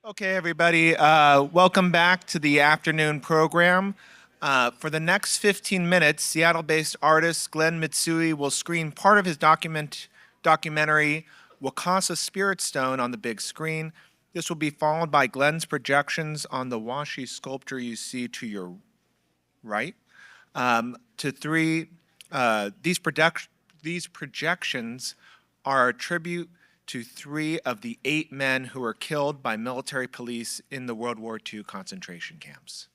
Okay, everybody, welcome back to the afternoon program. For the next 15 minutes, Seattle-based artist Glenn Mitsui will screen part of his documentary Wakasa Spirit Stone on the big screen. This will be followed by Glenn's projections on the washi sculpture you see to your right. To three, these projections are a tribute to three of the 8 men who were killed by military police in the World War II concentration camps.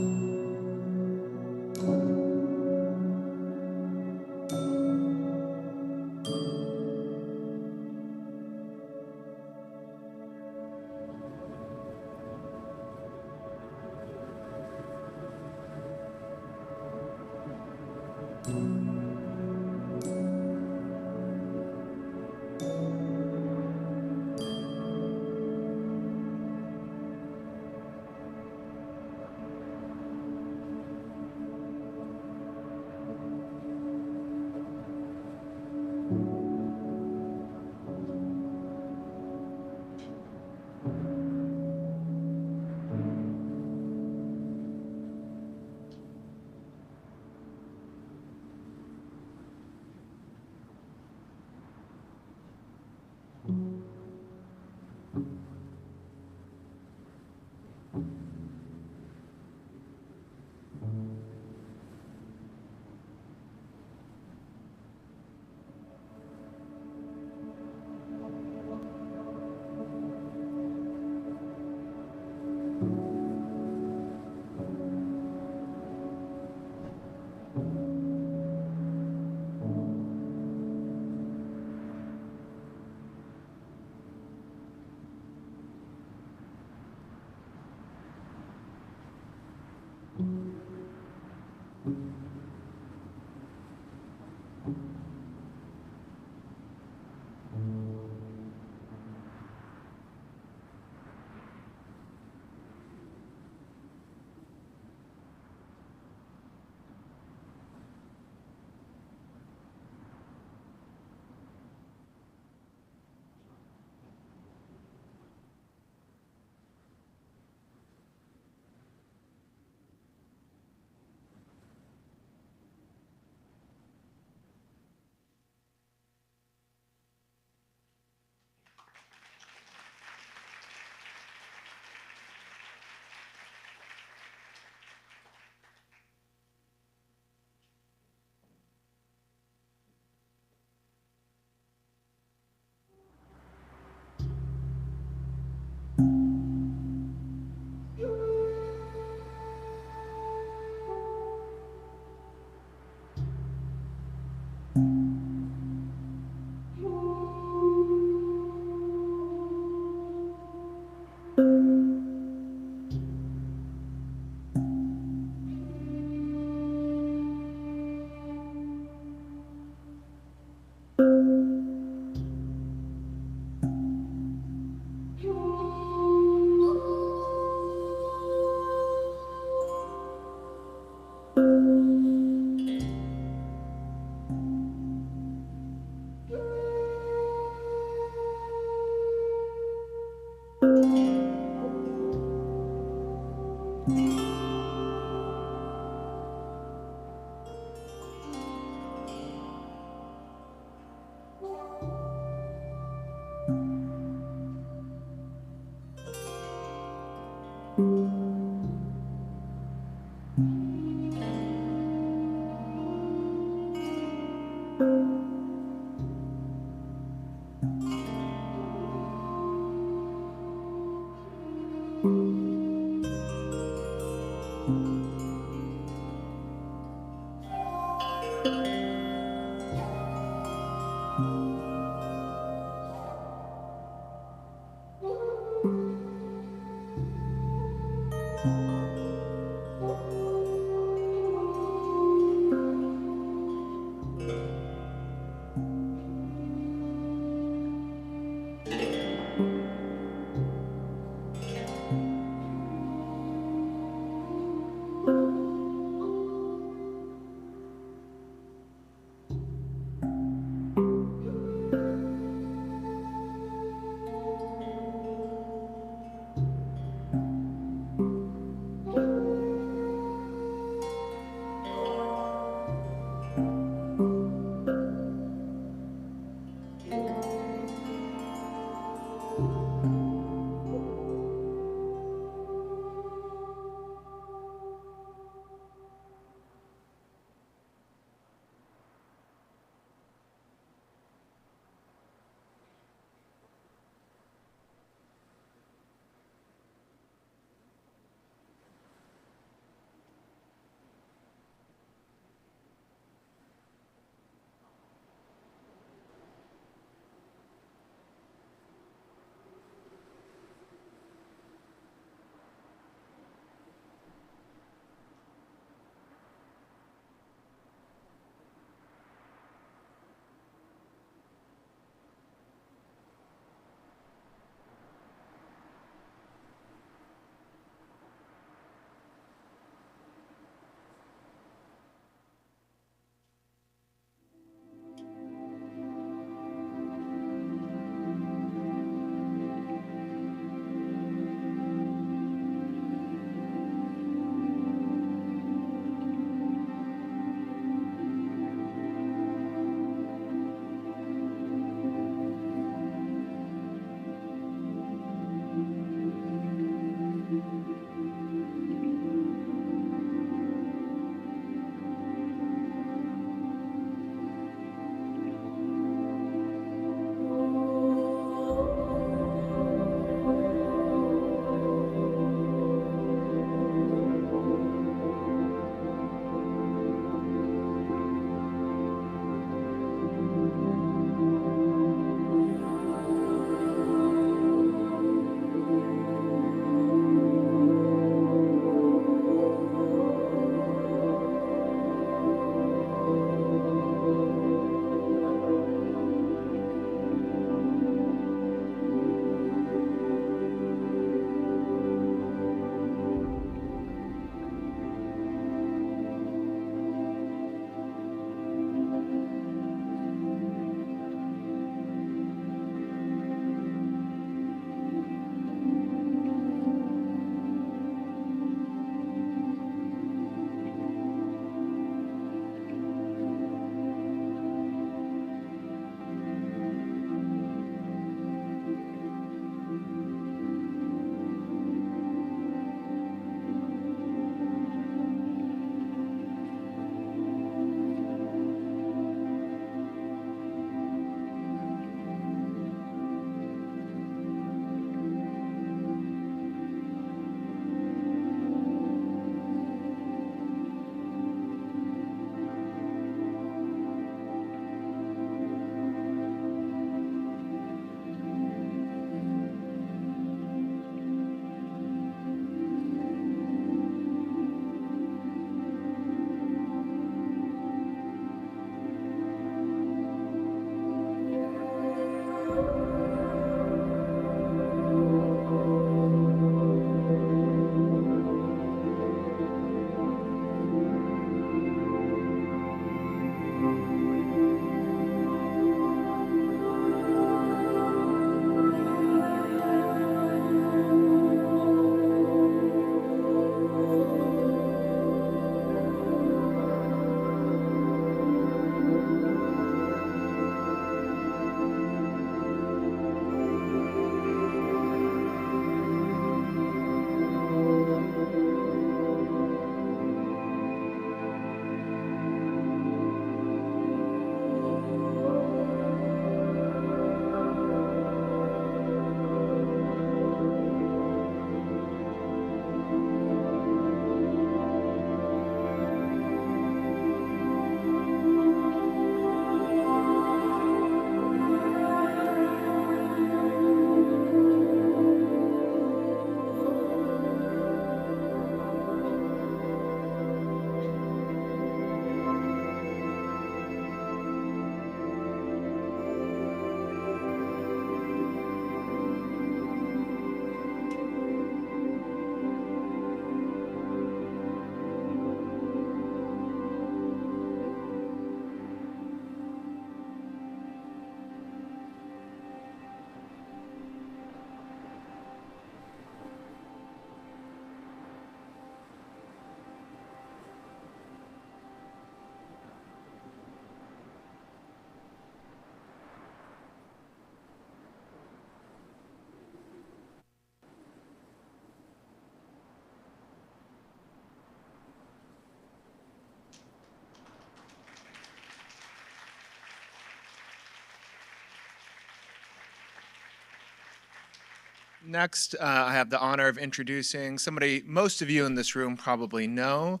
Next, I have the honor of introducing somebody most of you in this room probably know,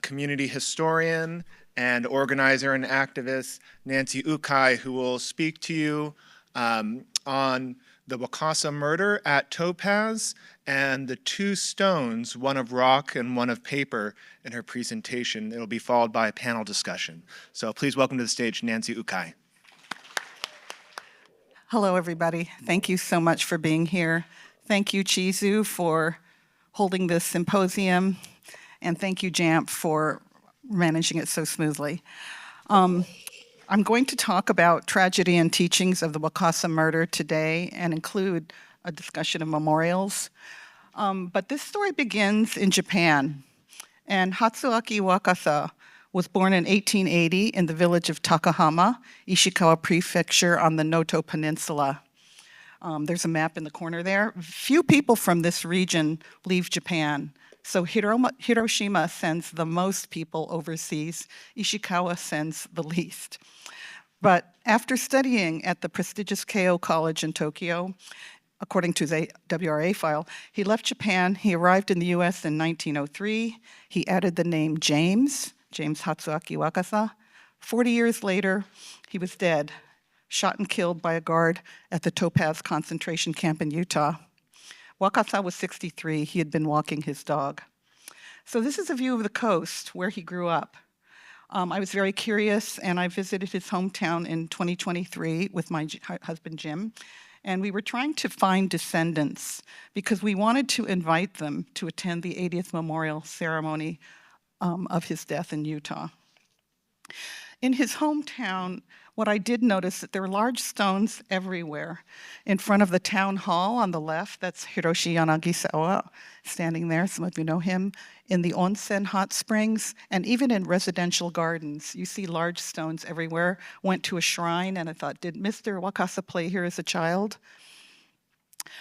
community historian and organizer and activist Nancy Ukai, who will speak to you on the Wakasa murder at Topaz and the two stones, one of rock and one of paper, in her presentation. It'll be followed by a panel discussion. So please welcome to the stage Nancy Ukai. Hello, everybody. Thank you so much for being here. Thank you, Chizu, for holding this symposium, and thank you, JAMP, for managing it so smoothly. I'm going to talk about tragedy and teachings of the Wakasa murder today and include a discussion of memorials. But this story begins in Japan, and Hatsuaki Wakasa was born in 1880 in the village of Takahama, Ishikawa Prefecture on the Noto Peninsula. There's a map in the corner there. Few people from this region leave Japan. So Hiroshima sends the most people overseas. Ishikawa sends the least. But after studying at the prestigious Keio College in Tokyo, according to the WRA file, he left Japan. He arrived in the US in 1903. He added the name James Hatsuaki Wakasa. 40 years later, he was dead, shot and killed by a guard at the Topaz concentration camp in Utah. Wakasa was 63. He had been walking his dog. So this is a view of the coast where he grew up. I was very curious, and I visited his hometown in 2023 with my husband, Jim, and we were trying to find descendants because we wanted to invite them to attend the 80th memorial ceremony of his death in Utah. In his hometown, what I did notice that there were large stones everywhere. In front of the town hall on the left, that's Hiroshi Yanagisawa standing there, some of you know him, in the onsen hot springs, and even in residential gardens. You see large stones everywhere. Went to a shrine and I thought, did Mr. Wakasa play here as a child?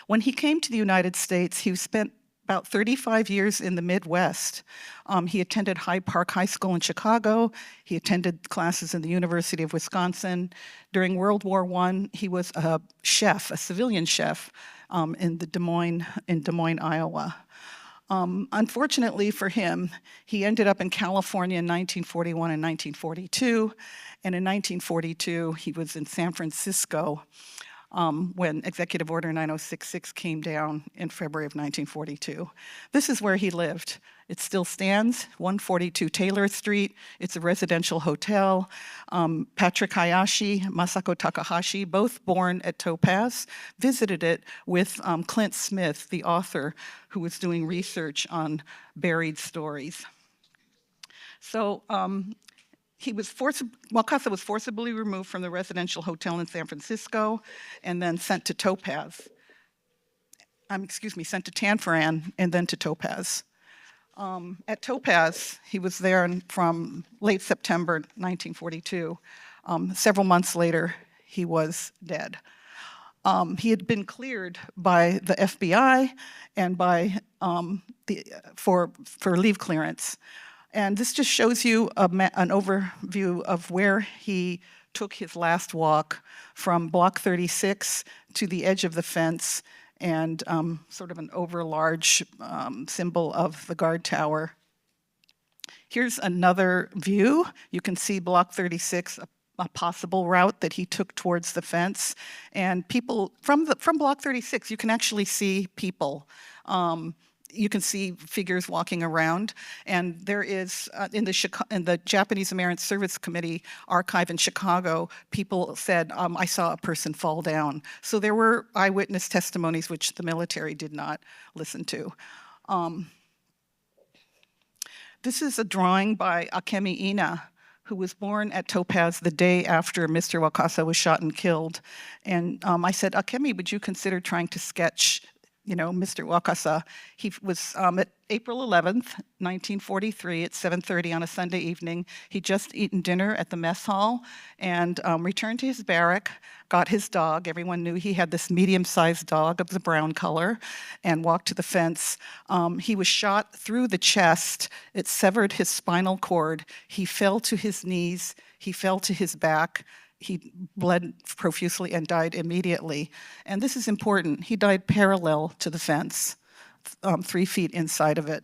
When he came to the United States, he spent about 35 years in the Midwest. He attended Hyde Park High School in Chicago. He attended classes in the University of Wisconsin. During World War I, he was a chef, a civilian chef, in Des Moines, Iowa. Unfortunately for him, he ended up in California in 1941 and 1942. And in 1942, he was in San Francisco when Executive Order 9066 came down in February of 1942. This is where he lived. It still stands, 142 Taylor Street. It's a residential hotel. Patrick Hayashi, Masako Takahashi, both born at Topaz, visited it with Clint Smith, the author, who was doing research on buried stories. So Wakasa was forcibly removed from the residential hotel in San Francisco and then sent to Topaz. Sent to Tanforan and then to Topaz. At Topaz, he was there from late September 1942. Several months later, he was dead. He had been cleared by the FBI and by for leave clearance. And this just shows you an overview of where he took his last walk from Block 36 to the edge of the fence and sort of an overlarge symbol of the guard tower. Here's another view. You can see Block 36, a possible route that he took towards the fence. And people, from Block 36, you can actually see people. You can see figures walking around, and there is, in the Japanese American Service Committee archive in Chicago, people said, I saw a person fall down. So there were eyewitness testimonies which the military did not listen to. This is a drawing by Akemi Ina, who was born at Topaz the day after Mr. Wakasa was shot and killed. And I said, Akemi, would you consider trying to sketch Mr. Wakasa? He was at April 11th, 1943 at 7:30 on a Sunday evening. He'd just eaten dinner at the mess hall and returned to his barrack, got his dog. Everyone knew he had this medium-sized dog of the brown color, and walked to the fence. He was shot through the chest. It severed his spinal cord. He fell to his knees. He fell to his back. he bled profusely and died immediately. And this is important. He died parallel to the fence, 3 feet inside of it.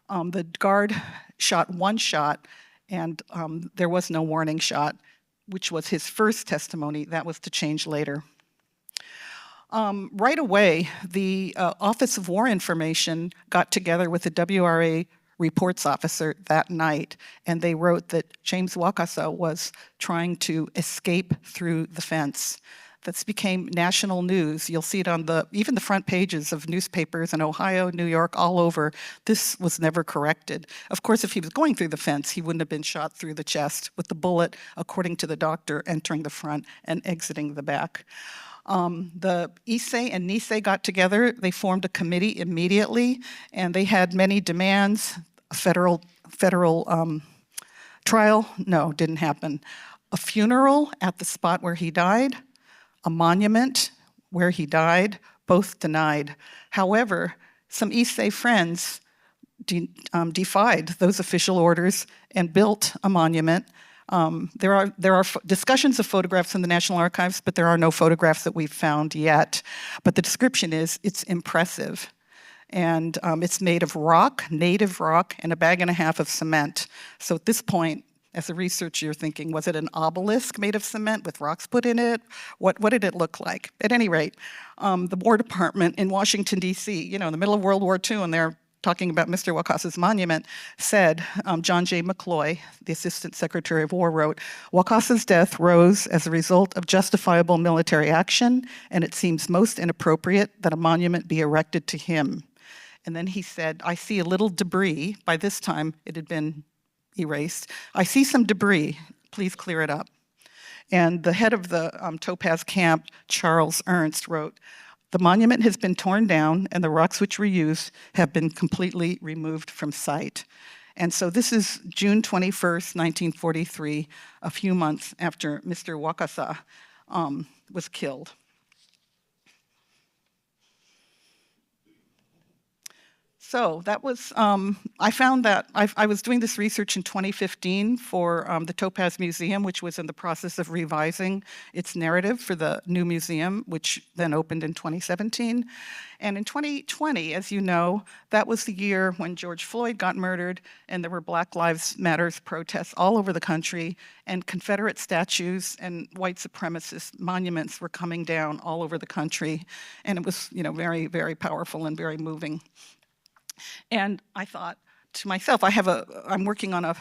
The guard shot one shot, and there was no warning shot, which was his first testimony. That was to change later. Right away, the Office of War Information got together with the WRA reports officer that night, and they wrote that James Wakasa was trying to escape through the fence. This became national news. You'll see it on even the front pages of newspapers in Ohio, New York, all over. This was never corrected. Of course, if he was going through the fence, he wouldn't have been shot through the chest with the bullet, according to the doctor, entering the front and exiting the back. The Issei and Nisei got together. They formed a committee immediately, and they had many demands. A federal trial, no, didn't happen. A funeral at the spot where he died, a monument where he died, both denied. However, some Issei friends defied those official orders and built a monument. There are discussions of photographs in the National Archives, but there are no photographs that we've found yet. But the description is, it's impressive. And it's made of rock, native rock, and a bag and a half of cement. So at this point, as a researcher, you're thinking, was it an obelisk made of cement with rocks put in it? What did it look like? At any rate, the War Department in Washington, D.C., in the middle of World War II, and they're talking about Mr. Wakasa's monument, said, John J. McCloy, the Assistant Secretary of War, wrote, "Wakasa's death rose as a result of justifiable military action, and it seems most inappropriate that a monument be erected to him." And then he said, "I see a little debris." By this time, it had been erased. "I see some debris. Please clear it up." And the head of the Topaz camp, Charles Ernst, wrote, "The monument has been torn down and the rocks which were used have been completely removed from sight." And so this is June 21st, 1943, a few months after Mr. Wakasa was killed. So that was, I found that I was doing this research in 2015 for the Topaz Museum, which was in the process of revising its narrative for the new museum, which then opened in 2017. And in 2020, as you know, that was the year when George Floyd got murdered, and there were Black Lives Matter protests all over the country, and Confederate statues and white supremacist monuments were coming down all over the country. And it was, very, very powerful and very moving. And I thought to myself, I'm working on a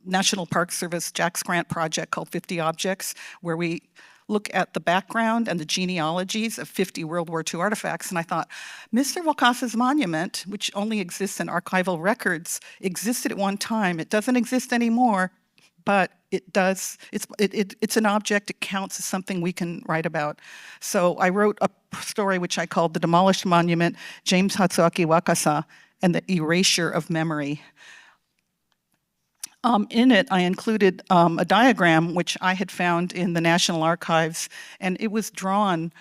National Park Service Jack Grant project called 50 Objects, where we look at the background and the genealogies of 50 World War II artifacts. And I thought, Mr. Wakasa's monument, which only exists in archival records, existed at one time. It doesn't exist anymore, but it does. It's an object. It counts as something we can write about. So I wrote a story which I called "The Demolished Monument, James Hatsuaki Wakasa and the Erasure of Memory." In it, I included a diagram which I had found in the National Archives, and it was drawn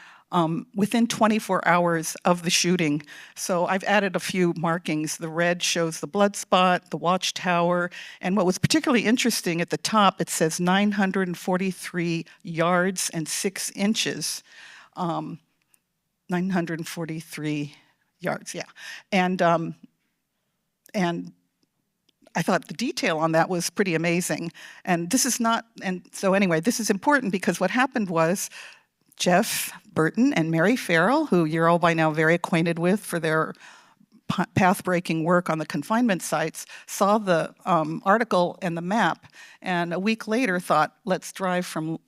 within 24 hours of the shooting. So I've added a few markings. The red shows the blood spot, the watchtower, and what was particularly interesting at the top, it says 943 yards and 6 inches. 943 yards, yeah. And I thought the detail on that was pretty amazing. And this is not, and so anyway, this is important because what happened was Jeff Burton and Mary Farrell, who you're all by now very acquainted with for their path-breaking work on the confinement sites, saw the article and the map, and a week later thought, let's drive from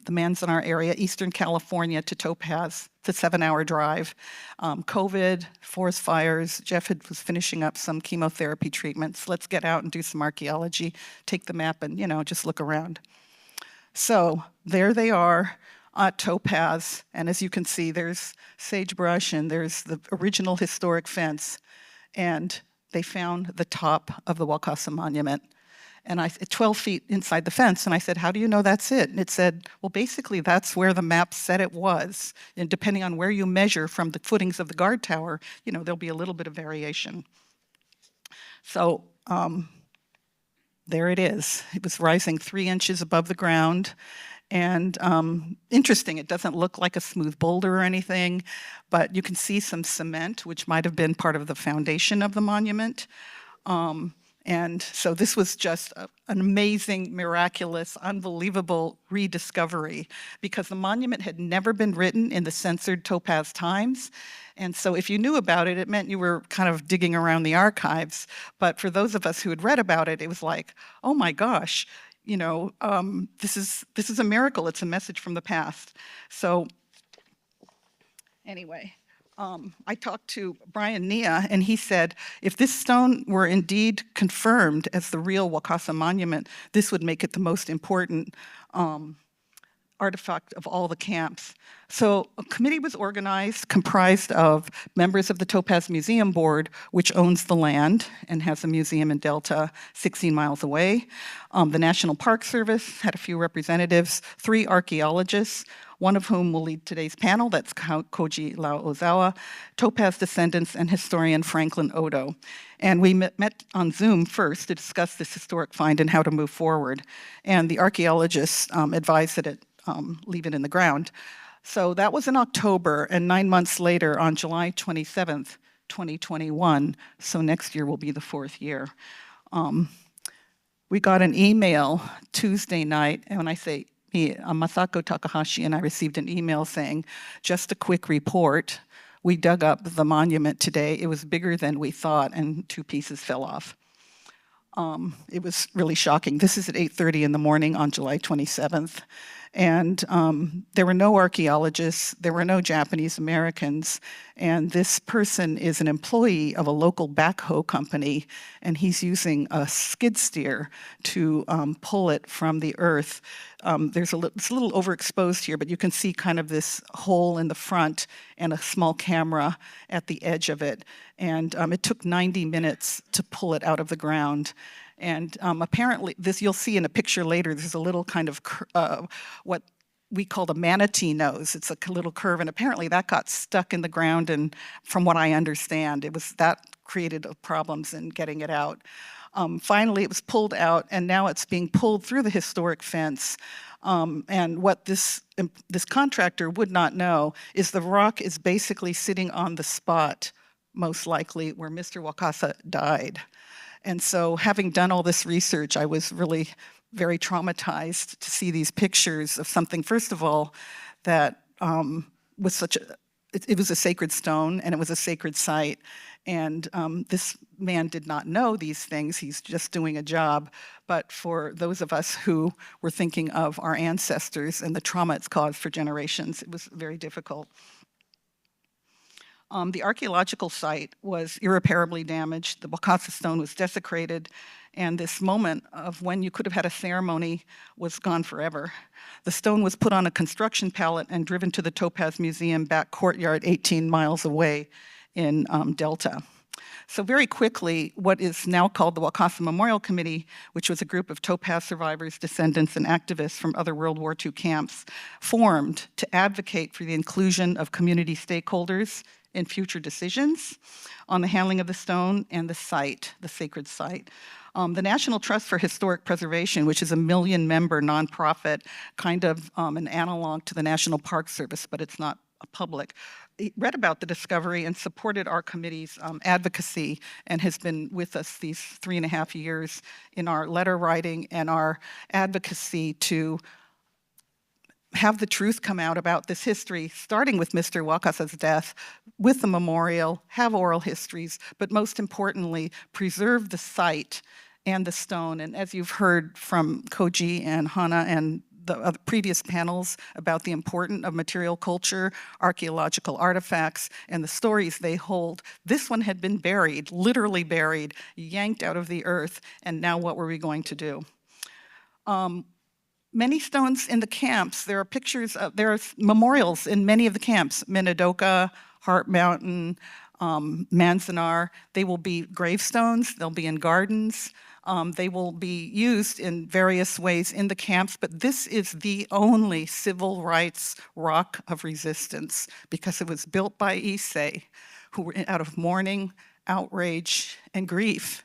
the Manzanar area, Eastern California, to Topaz. It's a 7-hour drive. COVID, forest fires, Jeff was finishing up some chemotherapy treatments. Let's get out and do some archaeology, take the map and, just look around. So there they are at Topaz, and as you can see, there's sagebrush and there's the original historic fence, and they found the top of the Wakasa monument. And 12 feet inside the fence, and I said, "How do you know that's it?" And it said, "Well, basically that's where the map said it was. And depending on where you measure from the footings of the guard tower, there'll be a little bit of variation." So there it is. It was rising 3 inches above the ground, And interesting, it doesn't look like a smooth boulder or anything, but you can see some cement, which might have been part of the foundation of the monument. And so this was just an amazing, miraculous, unbelievable rediscovery, because the monument had never been written in the censored Topaz Times. And so if you knew about it, it meant you were kind of digging around the archives. But for those of us who had read about it, it was like, oh my gosh, you know, this is a miracle. It's a message from the past. So anyway. I talked to Brian Nia, and he said, if this stone were indeed confirmed as the real Wakasa monument, this would make it the most important artifact of all the camps. So a committee was organized, comprised of members of the Topaz Museum Board, which owns the land and has a museum in Delta 16 miles away. The National Park Service had a few representatives, 3 archaeologists, one of whom will lead today's panel, that's Koji Lau-Ozawa, Topaz descendants, and historian Franklin Odo. And we met on Zoom first to discuss this historic find and how to move forward. And the archaeologists advised that it leave it in the ground. So that was in October, and 9 months later, on July 27th, 2021, so next year will be the 4th year, we got an email Tuesday night, and when I say me, Masako Takahashi and I received an email saying, just a quick report, we dug up the monument today. It was bigger than we thought, and 2 pieces fell off. It was really shocking. This is at 8:30 in the morning on July 27th. And there were no archaeologists, there were no Japanese Americans, and this person is an employee of a local backhoe company, and he's using a skid steer to pull it from the earth. It's a little overexposed here, but you can see kind of this hole in the front and a small camera at the edge of it. And it took 90 minutes to pull it out of the ground. And apparently, this you'll see in a picture later, there's a little kind of what we called a manatee nose. It's a little curve, and apparently that got stuck in the ground, and from what I understand, that created problems in getting it out. Finally, it was pulled out, and now it's being pulled through the historic fence. And what this contractor would not know is the rock is basically sitting on the spot, most likely, where Mr. Wakasa died. And so having done all this research, I was really very traumatized to see these pictures of something, first of all, that was it was a sacred stone and it was a sacred site. And this man did not know these things, he's just doing a job. But for those of us who were thinking of our ancestors and the trauma it's caused for generations, it was very difficult. The archaeological site was irreparably damaged. The Wakasa stone was desecrated, and this moment of when you could have had a ceremony was gone forever. The stone was put on a construction pallet and driven to the Topaz Museum back courtyard 18 miles away in Delta. So very quickly, what is now called the Wakasa Memorial Committee, which was a group of Topaz survivors, descendants, and activists from other World War II camps, formed to advocate for the inclusion of community stakeholders in future decisions on the handling of the stone and the site, the sacred site. The National Trust for Historic Preservation, which is a 1 million-member nonprofit, kind of an analog to the National Park Service, but it's not a public, read about the discovery and supported our committee's advocacy and has been with us these 3.5 years in our letter writing and our advocacy to have the truth come out about this history, starting with Mr. Wakasa's death, with the memorial, have oral histories, but most importantly, preserve the site and the stone. And as you've heard from Koji and Hana and the previous panels about the importance of material culture, archaeological artifacts, and the stories they hold, this one had been buried, literally buried, yanked out of the earth, and now what were we going to do? Many stones in the camps, there are memorials in many of the camps, Minidoka, Heart Mountain, Manzanar. They will be gravestones, they'll be in gardens, they will be used in various ways in the camps, but this is the only civil rights rock of resistance because it was built by Issei, who were out of mourning, outrage, and grief,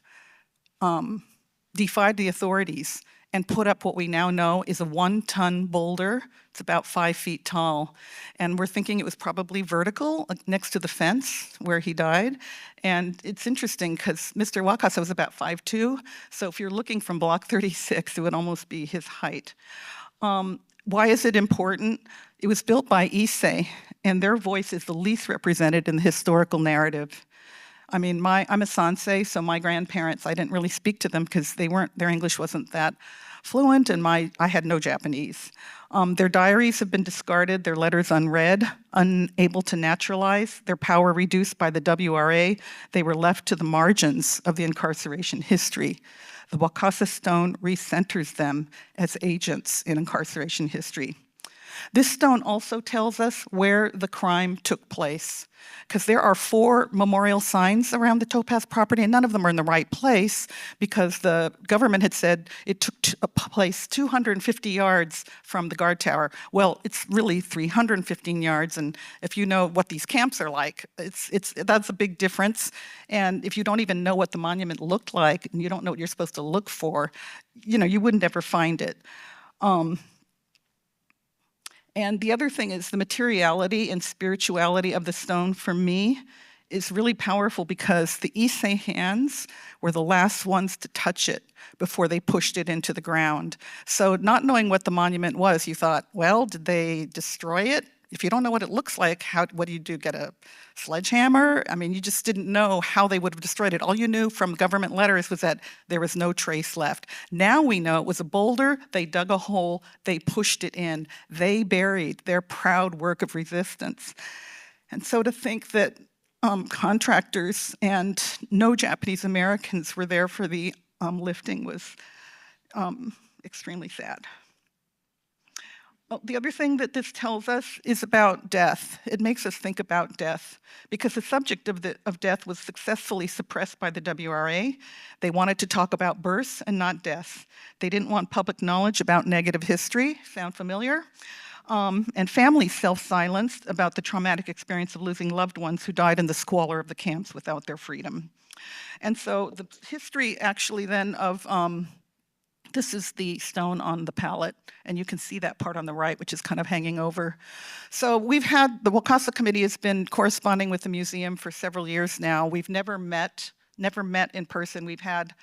defied the authorities, and put up what we now know is a 1-ton boulder. It's about 5 feet tall. And we're thinking it was probably vertical next to the fence where he died. And it's interesting because Mr. Wakasa was about 5'2". So if you're looking from block 36, it would almost be his height. Why is it important? It was built by Issei, and their voice is the least represented in the historical narrative. I mean, I'm a sansei, so my grandparents, I didn't really speak to them because their English wasn't that fluent, and I had no Japanese. Their diaries have been discarded, their letters unread, unable to naturalize, their power reduced by the WRA. They were left to the margins of the incarceration history. The Wakasa stone recenters them as agents in incarceration history. This stone also tells us where the crime took place, because there are 4 memorial signs around the Topaz property, and none of them are in the right place because the government had said it took place 250 yards from the guard tower. Well, it's really 315 yards, and if you know what these camps are like, that's a big difference. And if you don't even know what the monument looked like, and you don't know what you're supposed to look for, you wouldn't ever find it. And the other thing is the materiality and spirituality of the stone, for me, is really powerful because the Issei hands were the last ones to touch it before they pushed it into the ground. So not knowing what the monument was, you thought, well, did they destroy it? If you don't know what it looks like, what do? Get a sledgehammer? I mean, you just didn't know how they would have destroyed it. All you knew from government letters was that there was no trace left. Now we know it was a boulder, they dug a hole, they pushed it in, they buried their proud work of resistance. And so to think that contractors and no Japanese Americans were there for the lifting was extremely sad. The other thing that this tells us is about death. It makes us think about death because the subject of death was successfully suppressed by the WRA. They wanted to talk about births and not deaths. They didn't want public knowledge about negative history. Sound familiar? And families self-silenced about the traumatic experience of losing loved ones who died in the squalor of the camps without their freedom. And so the history actually then of this is the stone on the pallet, and you can see that part on the right, which is kind of hanging over. So the Wakasa Committee has been corresponding with the museum for several years now. We've never met in person. We've had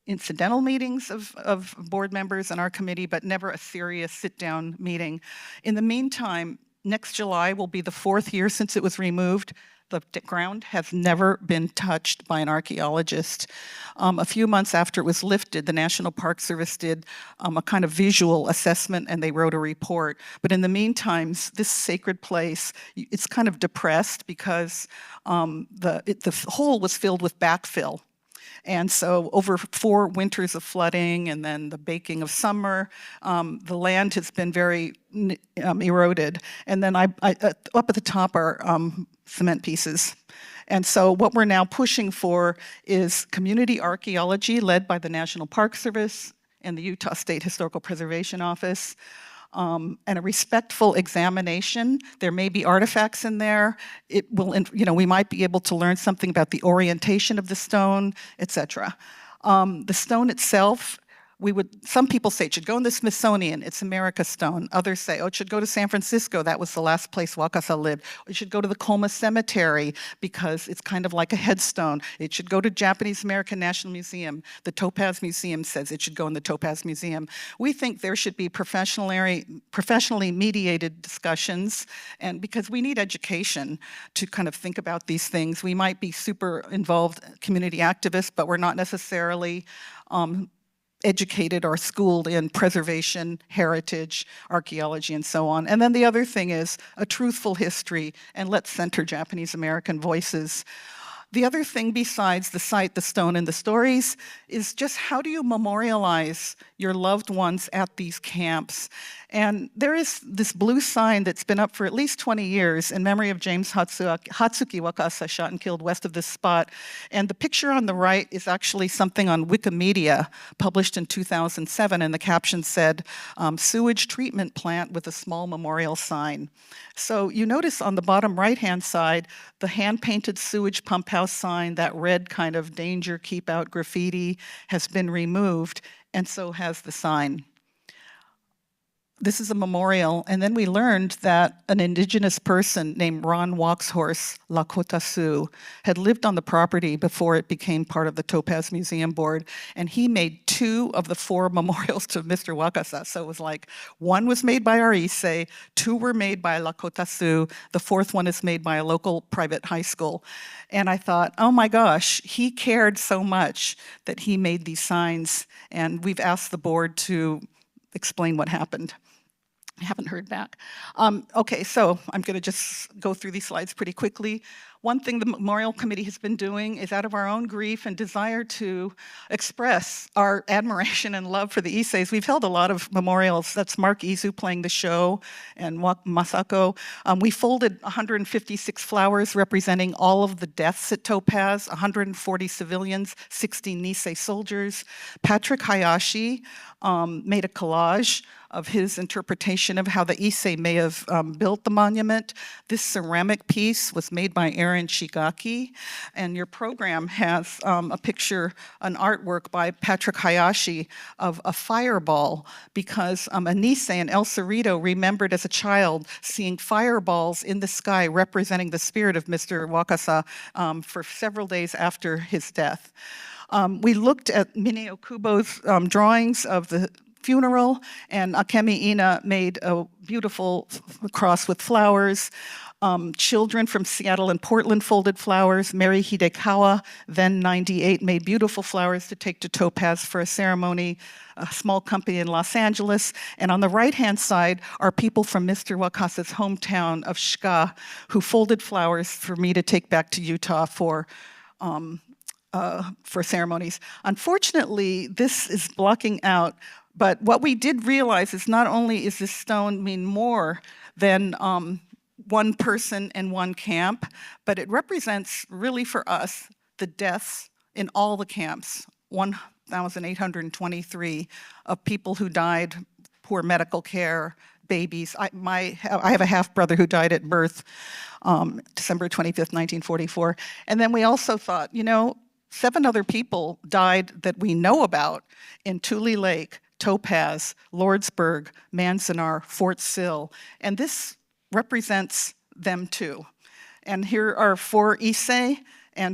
incidental meetings of board members and our committee, but never a serious sit-down meeting. In the meantime, next July will be the 4th year since it was removed. The ground has never been touched by an archaeologist. A few months after it was lifted, the National Park Service did a kind of visual assessment, and they wrote a report. But in the meantime, this sacred place, it's kind of depressed because the hole was filled with backfill. And so over 4 winters of flooding and then the baking of summer, the land has been very eroded. And then up at the top are cement pieces. And so what we're now pushing for is community archaeology led by the National Park Service and the Utah State Historical Preservation Office. And a respectful examination. There may be artifacts in there. It will, we might be able to learn something about the orientation of the stone, etc. The stone itself, some people say it should go in the Smithsonian, it's America's stone. Others say, it should go to San Francisco, that was the last place Wakasa lived. It should go to the Colma Cemetery because it's kind of like a headstone. It should go to Japanese American National Museum. The Topaz Museum says it should go in the Topaz Museum. We think there should be professionally mediated discussions, and because we need education to kind of think about these things. We might be super involved community activists, but we're not necessarily educated or schooled in preservation, heritage, archaeology, and so on. And then the other thing is a truthful history, and let's center Japanese American voices. The other thing besides the site, the stone, and the stories is just how do you memorialize your loved ones at these camps? And there is this blue sign that's been up for at least 20 years in memory of James Hatsuki Wakasa, shot and killed west of this spot. And the picture on the right is actually something on Wikimedia, published in 2007, and the caption said, sewage treatment plant with a small memorial sign. So you notice on the bottom right-hand side, the hand-painted sewage pump house sign, that red kind of danger, keep out graffiti, has been removed, and so has the sign. This is a memorial, and then we learned that an indigenous person named Ron Waxhorse Lakota Sioux had lived on the property before it became part of the Topaz Museum Board, and he made 2 of the 4 memorials to Mr. Wakasa. So it was like, 1 was made by our Issei, 2 were made by Lakota Sioux, the 4th one is made by a local private high school. And I thought, oh my gosh, he cared so much that he made these signs, and we've asked the board to explain what happened. I haven't heard back. Okay, so I'm going to just go through these slides pretty quickly. One thing the Memorial Committee has been doing is, out of our own grief and desire to express our admiration and love for the Isseis, we've held a lot of memorials. That's Mark Izu playing the show, and Masako. We folded 156 flowers representing all of the deaths at Topaz, 140 civilians, 60 Nisei soldiers. Patrick Hayashi made a collage of his interpretation of how the Issei may have built the monument. This ceramic piece was made by Aaron Shigaki, and your program has a picture, an artwork by Patrick Hayashi of a fireball, because a Nisei in El Cerrito remembered as a child seeing fireballs in the sky representing the spirit of Mr. Wakasa for several days after his death. We looked at Mineo Kubo's drawings of the funeral, and Akemi Ina made a beautiful cross with flowers. Children from Seattle and Portland folded flowers. Mary Hidekawa, then 98, made beautiful flowers to take to Topaz for a ceremony. A small company in Los Angeles. And on the right-hand side are people from Mr. Wakasa's hometown of Shika who folded flowers for me to take back to Utah for ceremonies. Unfortunately, this is blocking out. But what we did realize is, not only is this stone mean more than one person and one camp, but it represents, really for us, the deaths in all the camps, 1,823 of people who died, poor medical care, babies. I have a half-brother who died at birth, December 25th, 1944. And then we also thought, 7 other people died that we know about in Tule Lake, Topaz, Lordsburg, Manzanar, Fort Sill, and this represents them too. And here are 4 Issei there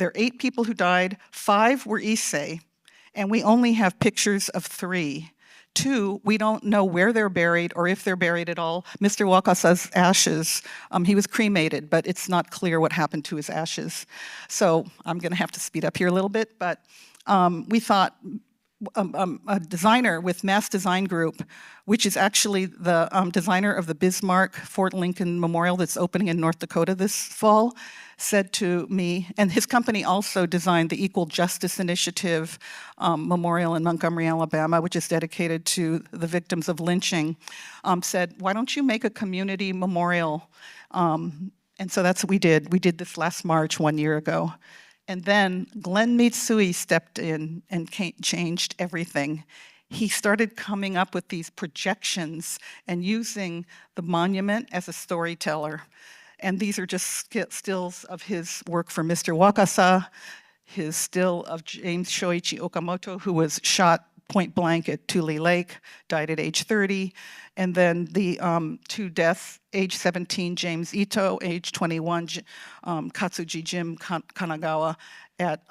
are 8 people who died, 5 were Issei, and we only have pictures of 3. 2, we don't know where they're buried or if they're buried at all. Mr. Wakasa's ashes, he was cremated, but it's not clear what happened to his ashes. So I'm going to have to speed up here a little bit, but we thought a designer with Mass Design Group, which is actually the designer of the Bismarck Fort Lincoln Memorial that's opening in North Dakota this fall, said to me, and his company also designed the Equal Justice Initiative Memorial in Montgomery, Alabama, which is dedicated to the victims of lynching, said, why don't you make a community memorial? And so that's what we did. We did this last March 1 year ago. And then Glenn Mitsui stepped in and changed everything. He started coming up with these projections and using the monument as a storyteller. And these are just stills of his work for Mr. Wakasa, his still of James Shoichi Okamoto, who was shot point blank at Tule Lake, died at age 30. And then the 2 deaths, age 17, James Ito, age 21, Katsuji Jim Kanagawa at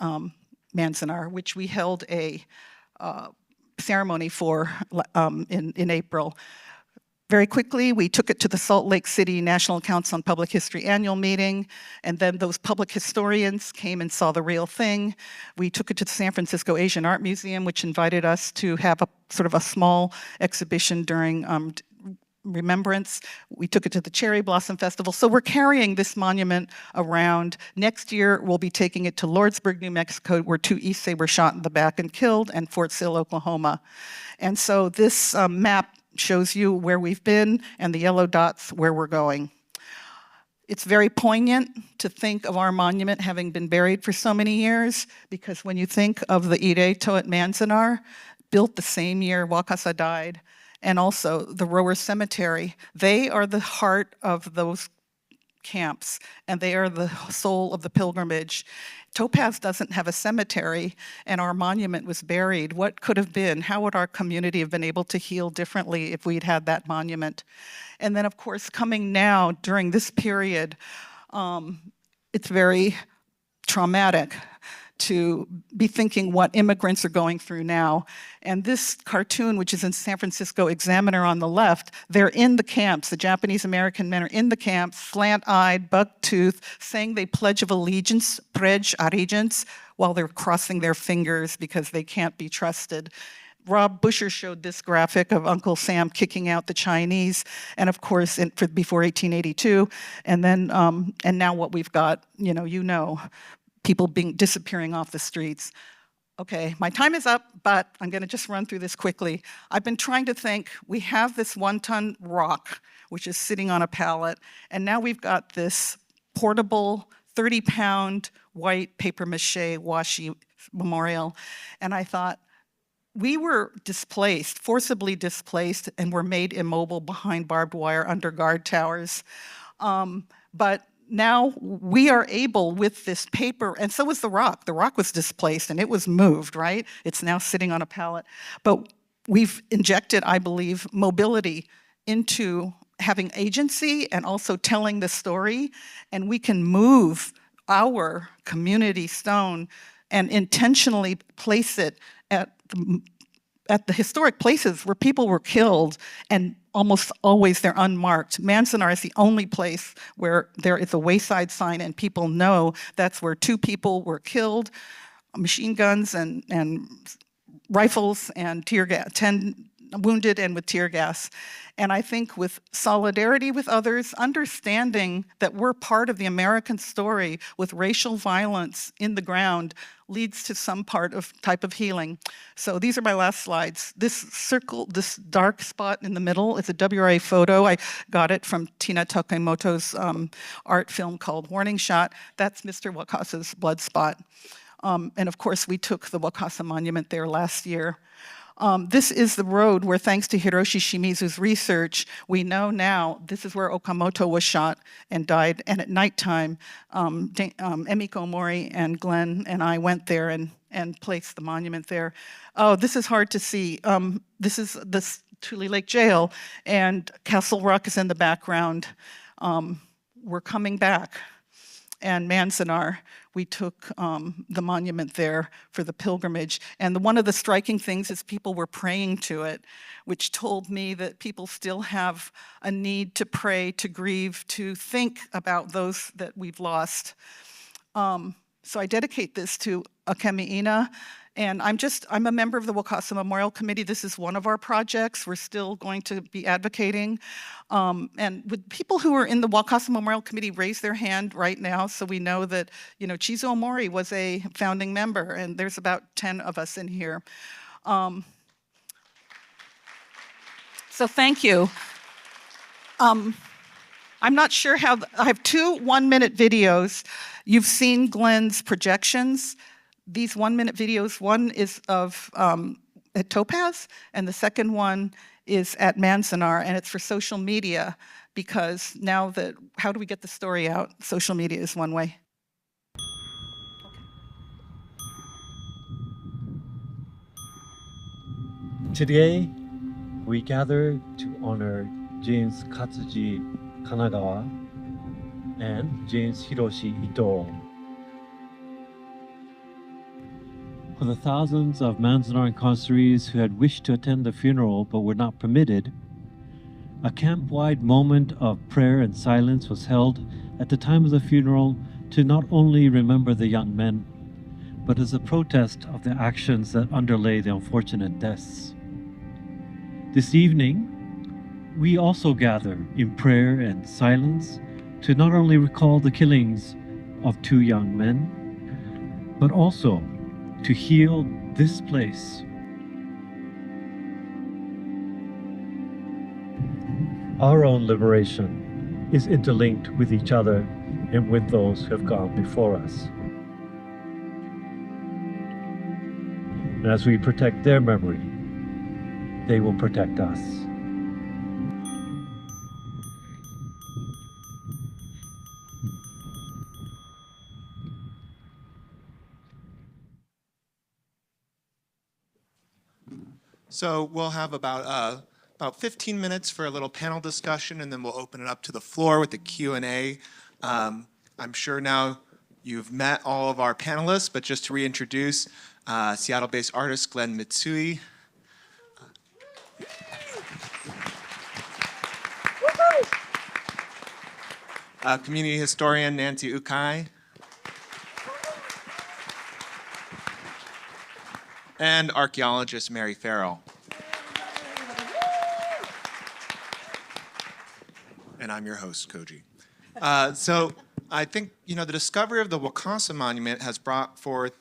Manzanar, which we held a ceremony for in April. Very quickly, we took it to the Salt Lake City National Council on Public History annual meeting, and then those public historians came and saw the real thing. We took it to the San Francisco Asian Art Museum, which invited us to have a sort of a small exhibition during remembrance. We took it to the Cherry Blossom Festival. So we're carrying this monument around. Next year, we'll be taking it to Lordsburg, New Mexico, where 2 Issei were shot in the back and killed, and Fort Sill, Oklahoma. And so this map shows you where we've been, and the yellow dots where we're going. It's very poignant to think of our monument having been buried for so many years, because when you think of the Ireto at Manzanar, built the same year Wakasa died, and also the Rower Cemetery, they are the heart of those camps, and they are the soul of the pilgrimage. Topaz doesn't have a cemetery, and our monument was buried. What could have been? How would our community have been able to heal differently if we'd had that monument? And then, of course, coming now during this period, it's very traumatic to be thinking what immigrants are going through now. And this cartoon, which is in San Francisco Examiner on the left, they're in the camps. The Japanese American men are in the camps, slant-eyed, buck-toothed, saying they pledge allegiance, while they're crossing their fingers because they can't be trusted. Rob Busher showed this graphic of Uncle Sam kicking out the Chinese, and of course, before 1882, and then, and now what we've got, people disappearing off the streets. Okay, my time is up, but I'm gonna just run through this quickly. I've been trying to think, we have this 1-ton rock, which is sitting on a pallet, and now we've got this portable 30-pound white paper mache washi memorial, and I thought, we were displaced, forcibly displaced, and were made immobile behind barbed wire under guard towers. But now we are able with this paper, and so was the rock. The rock was displaced and it was moved, right? It's now sitting on a pallet. But we've injected, I believe, mobility into having agency and also telling the story, and we can move our community stone and intentionally place it at the historic places where people were killed, and almost always they're unmarked. Manzanar is the only place where there is a wayside sign and people know that's where 2 people were killed, machine guns and rifles and tear gas, 10 wounded and with tear gas. And I think with solidarity with others, understanding that we're part of the American story with racial violence in the ground leads to some type of healing. So these are my last slides. This circle, this dark spot in the middle, is a WRA photo. I got it from Tina Takemoto's art film called Warning Shot. That's Mr. Wakasa's blood spot. And of course, we took the Wakasa monument there last year. This is the road where, thanks to Hiroshi Shimizu's research, we know now this is where Okamoto was shot and died. And at nighttime, Emiko Mori and Glenn and I went there and placed the monument there. Oh, this is hard to see. This is the Tule Lake Jail, and Castle Rock is in the background. We're coming back. And Manzanar, we took the monument there for the pilgrimage. And one of the striking things is people were praying to it, which told me that people still have a need to pray, to grieve, to think about those that we've lost. So I dedicate this to Akemi Ina. And I'm a member of the Wakasa Memorial Committee. This is one of our projects. We're still going to be advocating. And with people who are in the Wakasa Memorial Committee raise their hand right now, so we know that, Chizo Omori was a founding member, and there's about 10 of us in here. So thank you. I'm not sure I have 2 one-minute videos. You've seen Glenn's projections. These 1-minute videos, one is of at Topaz, and the second one is at Manzanar, and it's for social media, because now how do we get the story out? Social media is one way. Today, we gather to honor James Katsuji Kanagawa and James Hiroshi Ito. For the thousands of Manzanar incarcerees who had wished to attend the funeral but were not permitted, a camp-wide moment of prayer and silence was held at the time of the funeral to not only remember the young men, but as a protest of the actions that underlay the unfortunate deaths. This evening, we also gather in prayer and silence to not only recall the killings of 2 young men, but also to heal this place. Our own liberation is interlinked with each other and with those who have gone before us. And as we protect their memory, they will protect us. So we'll have about 15 minutes for a little panel discussion, and then we'll open it up to the floor with the Q&A. I'm sure now you've met all of our panelists, but just to reintroduce, Seattle-based artist Glenn Mitsui, community historian Nancy Ukai, and archaeologist Mary Farrell. And I'm your host, Koji. So I think, the discovery of the Wakasa monument has brought forth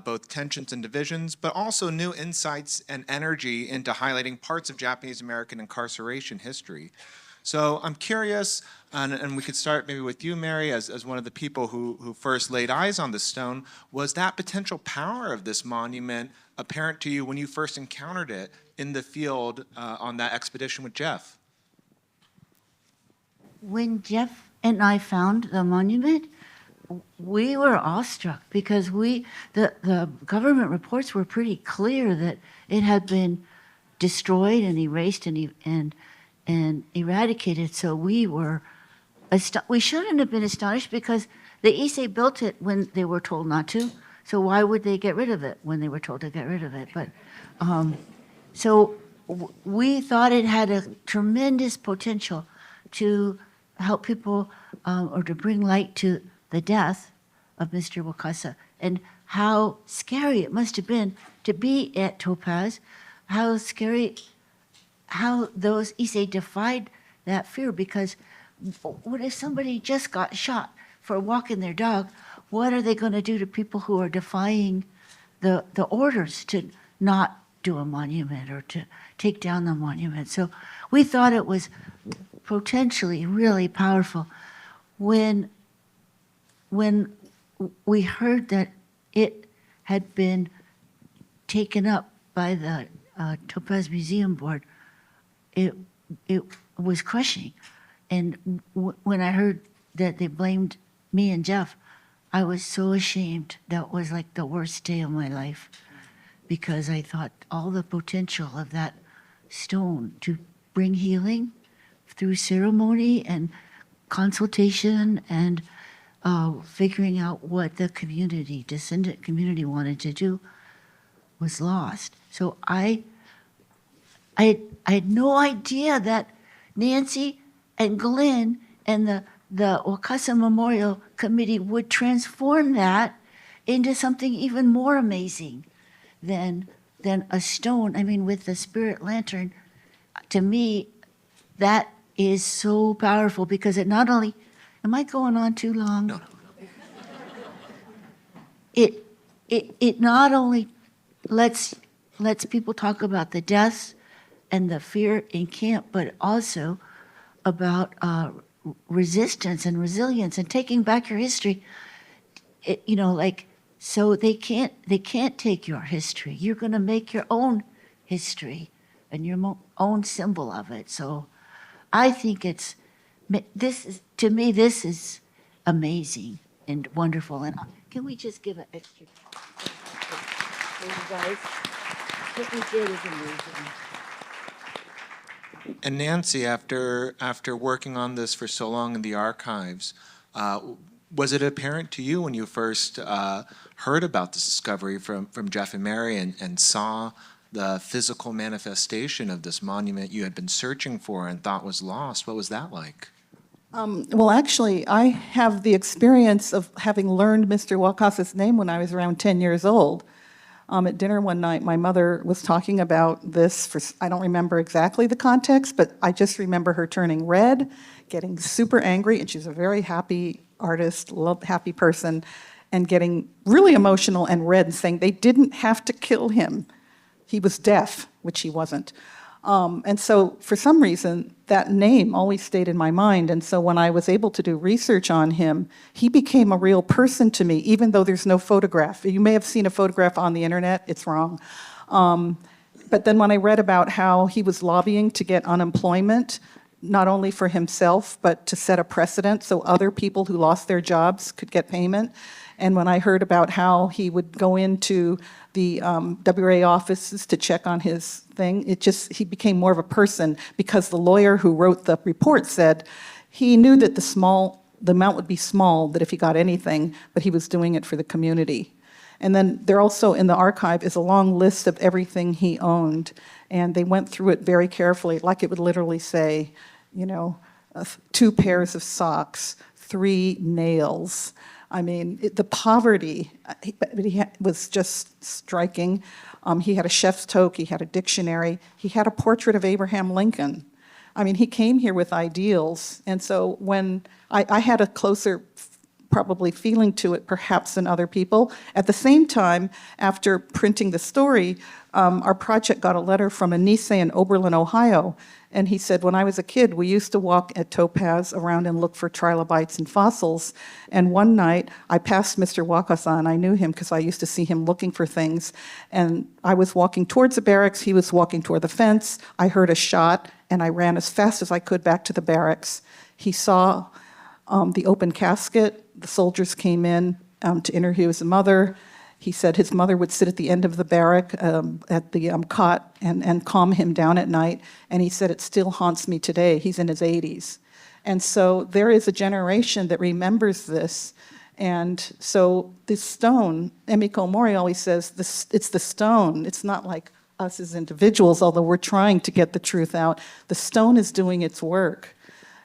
both tensions and divisions, but also new insights and energy into highlighting parts of Japanese American incarceration history. So I'm curious, and we could start maybe with you, Mary, as one of the people who first laid eyes on the stone. Was that potential power of this monument apparent to you when you first encountered it in the field on that expedition with Jeff? When Jeff and I found the monument, we were awestruck because the government reports were pretty clear that it had been destroyed and erased and eradicated. So we shouldn't have been astonished because the Issei built it when they were told not to. So why would they get rid of it when they were told to get rid of it? But we thought it had a tremendous potential to help people or to bring light to the death of Mr. Wakasa and how scary it must have been to be at Topaz, how scary, how those Issei defied that fear, because what if somebody just got shot for walking their dog? What are they going to do to people who are defying the orders to not do a monument or to take down the monument? So we thought it was potentially really powerful. When we heard that it had been taken up by the Topaz Museum Board, it was crushing. And when I heard that they blamed me and Jeff, I was so ashamed. That was like the worst day of my life, because I thought all the potential of that stone to bring healing through ceremony and consultation and figuring out what the community, descendant community, wanted to do was lost. So I had no idea that Nancy and Glenn and the Wakasa Memorial Committee would transform that into something even more amazing than a stone. I mean, with the spirit lantern, to me, that is so powerful because it not only, am I going on too long? No. It not only lets people talk about the deaths and the fear in camp, but also about resistance and resilience and taking back your history. So they can't take your history. You're going to make your own history and your own symbol of it. So I think to me, this is amazing and wonderful. And can we just give an extra for you guys? What we did is amazing. And Nancy, after working on this for so long in the archives, was it apparent to you when you first heard about this discovery from Jeff and Mary and saw the physical manifestation of this monument you had been searching for and thought was lost? What was that like? Well, actually, I have the experience of having learned Mr. Wakasa's name when I was around 10 years old. At dinner one night, my mother was talking about this. I don't remember exactly the context, but I just remember her turning red, getting super angry, and she's a very happy artist, happy person, and getting really emotional and red and saying they didn't have to kill him. He was deaf, which he wasn't. And so for some reason, that name always stayed in my mind. And so when I was able to do research on him, he became a real person to me, even though there's no photograph. You may have seen a photograph on the internet. It's wrong. But then when I read about how he was lobbying to get unemployment not only for himself, but to set a precedent so other people who lost their jobs could get payment. And when I heard about how he would go into the WRA offices to check on his thing, he became more of a person, because the lawyer who wrote the report said he knew that the amount would be small, that if he got anything, but he was doing it for the community. And then there also in the archive is a long list of everything he owned, and they went through it very carefully, like it would literally say, 2 pairs of socks, 3 nails. I mean, the poverty was just striking. He had a chef's toque, he had a dictionary, he had a portrait of Abraham Lincoln. I mean, he came here with ideals, and so when I had a closer probably feeling to it perhaps than other people. At the same time, after printing the story, our project got a letter from a Nisei in Oberlin, Ohio, and he said, when I was a kid, we used to walk at Topaz around and look for trilobites and fossils, and one night I passed Mr. Wakasa, and I knew him because I used to see him looking for things, and I was walking towards the barracks, he was walking toward the fence, I heard a shot, and I ran as fast as I could back to the barracks. He saw the open casket. The soldiers came in to interview his mother. He said his mother would sit at the end of the barrack at the cot and calm him down at night. And he said, it still haunts me today. He's in his 80s. And so there is a generation that remembers this. And so this stone, Emiko Mori always says, it's the stone. It's not like us as individuals, although we're trying to get the truth out. The stone is doing its work.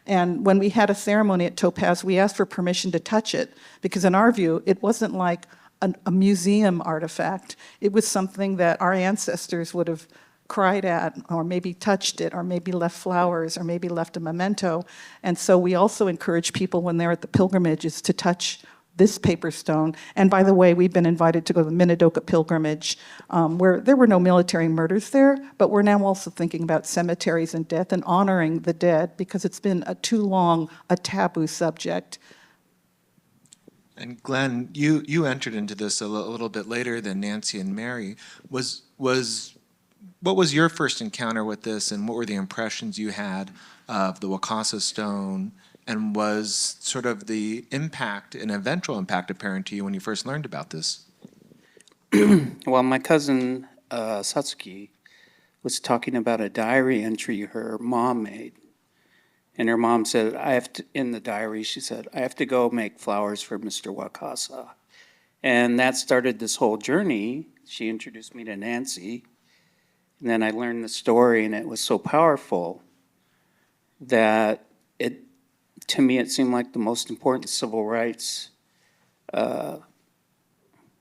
And when we had a ceremony at Topaz, we asked for permission to touch it, because in our view, it wasn't like a museum artifact. It was something that our ancestors would have cried at, or maybe touched it, or maybe left flowers, or maybe left a memento. And so we also encourage people when they're at the pilgrimages to touch this paper stone. And by the way, we've been invited to go to the Minidoka pilgrimage, where there were no military murders there, but we're now also thinking about cemeteries and death and honoring the dead, because it's been too long a taboo subject. And Glenn, you entered into this a little bit later than Nancy and Mary. What was your first encounter with this, and what were the impressions you had of the Wakasa stone? And was sort of the impact, an eventual impact, apparent to you when you first learned about this? Well, my cousin Satsuki was talking about a diary entry her mom made. And her mom said, in the diary, she said, I have to go make flowers for Mr. Wakasa. And that started this whole journey. She introduced me to Nancy. And then I learned the story, and it was so powerful that to me, it seemed like the most important civil rights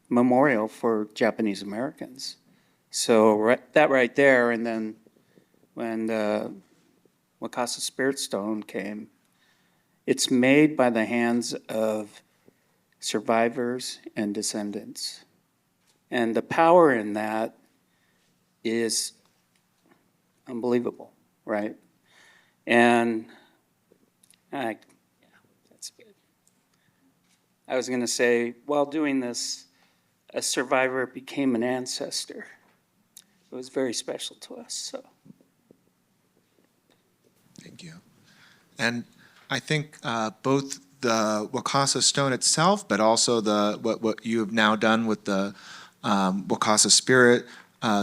memorial for Japanese Americans. So that right there, and then when the Wakasa Spirit Stone came, it's made by the hands of survivors and descendants. And the power in that is unbelievable, right? And that's good. I was going to say, while doing this, a survivor became an ancestor. It was very special to us. So, thank you. And I think both the Wakasa stone itself, but also what you have now done with the Wakasa Spirit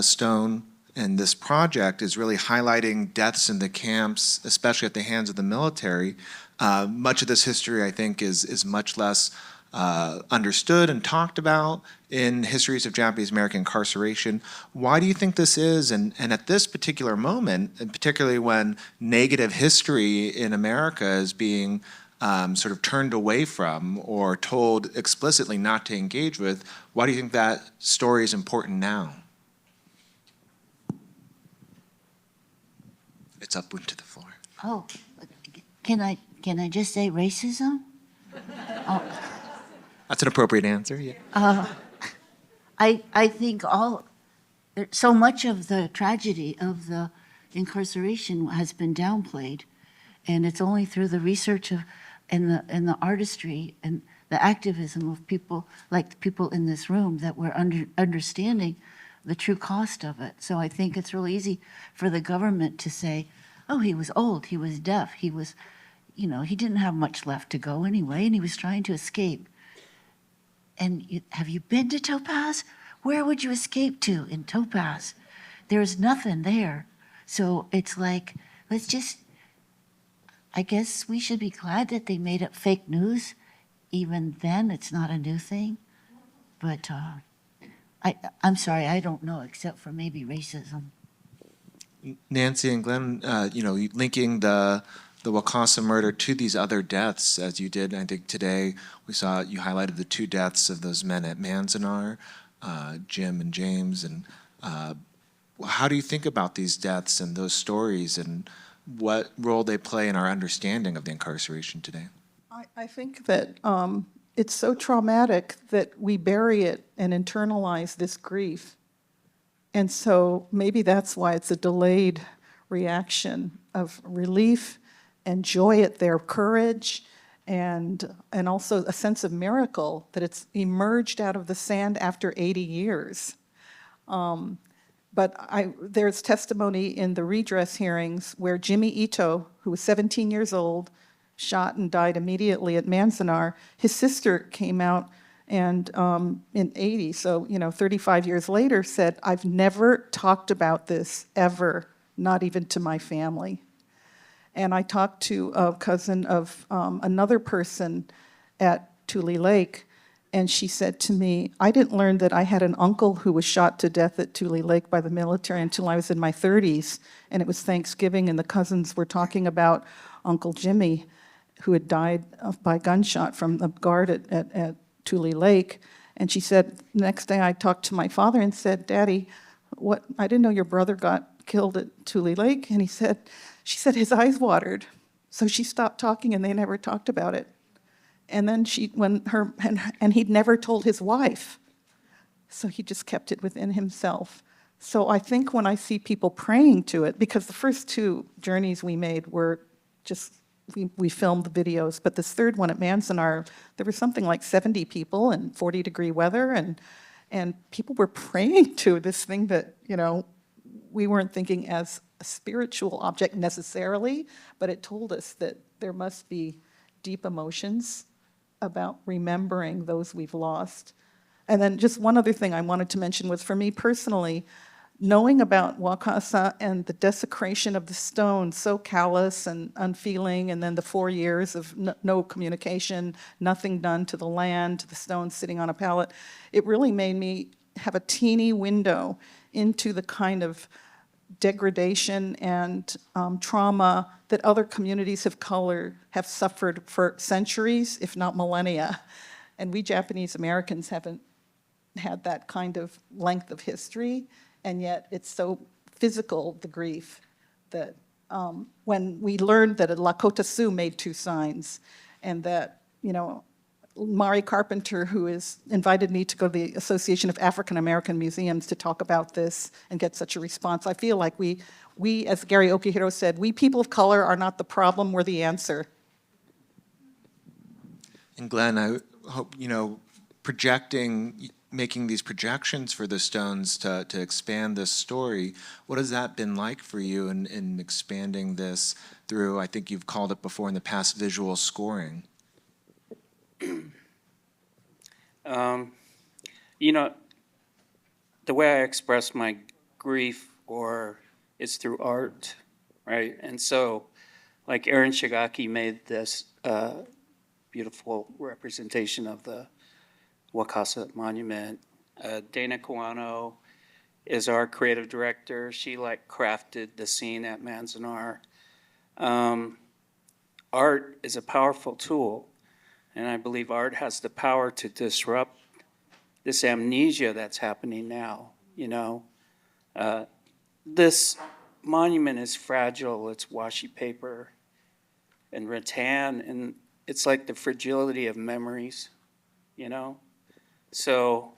stone and this project is really highlighting deaths in the camps, especially at the hands of the military. Much of this history, I think, is much less understood and talked about in histories of Japanese American incarceration. Why do you think this is? And at this particular moment, and particularly when negative history in America is being sort of turned away from or told explicitly not to engage with, why do you think that story is important now? It's up to the floor. Oh, can I just say racism? Oh. That's an appropriate answer, yeah. I think so much of the tragedy of the incarceration has been downplayed, and it's only through the research and the artistry and the activism of people like the people in this room that we're understanding the true cost of it. So I think it's really easy for the government to say, oh, he was old, he was deaf, he was, he didn't have much left to go anyway, and he was trying to escape. And have you been to Topaz? Where would you escape to in Topaz? There's nothing there. So it's like, let's just, I guess we should be glad that they made up fake news. Even then, it's not a new thing. But I'm sorry, I don't know, except for maybe racism. Nancy and Glenn, linking the Wakasa murder to these other deaths, as you did, I think today we saw you highlighted the 2 deaths of those men at Manzanar, Jim and James, and how do you think about these deaths and those stories and what role they play in our understanding of the incarceration today? I think that it's so traumatic that we bury it and internalize this grief. And so maybe that's why it's a delayed reaction of relief and joy at their courage and also a sense of miracle that it's emerged out of the sand after 80 years. But there's testimony in the redress hearings where Jimmy Ito, who was 17 years old, shot and died immediately at Manzanar. His sister came out and in 80, so 35 years later, said, "I've never talked about this ever, not even to my family." And I talked to a cousin of another person at Tule Lake, and she said to me, "I didn't learn that I had an uncle who was shot to death at Tule Lake by the military until I was in my 30s, and it was Thanksgiving, and the cousins were talking about Uncle Jimmy, who had died by gunshot from the guard at Tule Lake." And she said, next day I talked to my father and said, "Daddy, what? I didn't know your brother got killed at Tule Lake." And she said his eyes watered. So she stopped talking and they never talked about it. And then and he'd never told his wife. So he just kept it within himself. So I think when I see people praying to it, because the first 2 journeys we made were just, we filmed the videos, but this third one at Manzanar, there was something like 70 people and 40-degree weather, and people were praying to this thing that, we weren't thinking as a spiritual object necessarily, but it told us that there must be deep emotions about remembering those we've lost. And then just one other thing I wanted to mention was, for me personally, knowing about Wakasa and the desecration of the stone, so callous and unfeeling, and then the 4 years of no communication, nothing done to the land, to the stone sitting on a pallet, it really made me have a teeny window into the kind of degradation and trauma that other communities of color have suffered for centuries, if not millennia. And we Japanese Americans haven't had that kind of length of history, and yet it's so physical, the grief, that when we learned that Lakota Sioux made 2 signs, and that, Mari Carpenter, who has invited me to go to the Association of African American Museums to talk about this and get such a response, I feel like we, as Gary Okihiro said, we people of color are not the problem, we're the answer. And Glenn, I hope, making these projections for the stones to expand this story, what has that been like for you in expanding this through, I think you've called it before in the past, visual scoring? The way I express my grief is through art, right? And so, like Aaron Shigaki made this beautiful representation of the Wakasa monument. Dana Kawano is our creative director. She crafted the scene at Manzanar. Art is a powerful tool, and I believe art has the power to disrupt this amnesia that's happening now, This monument is fragile. It's washi paper and rattan, and it's like the fragility of memories, So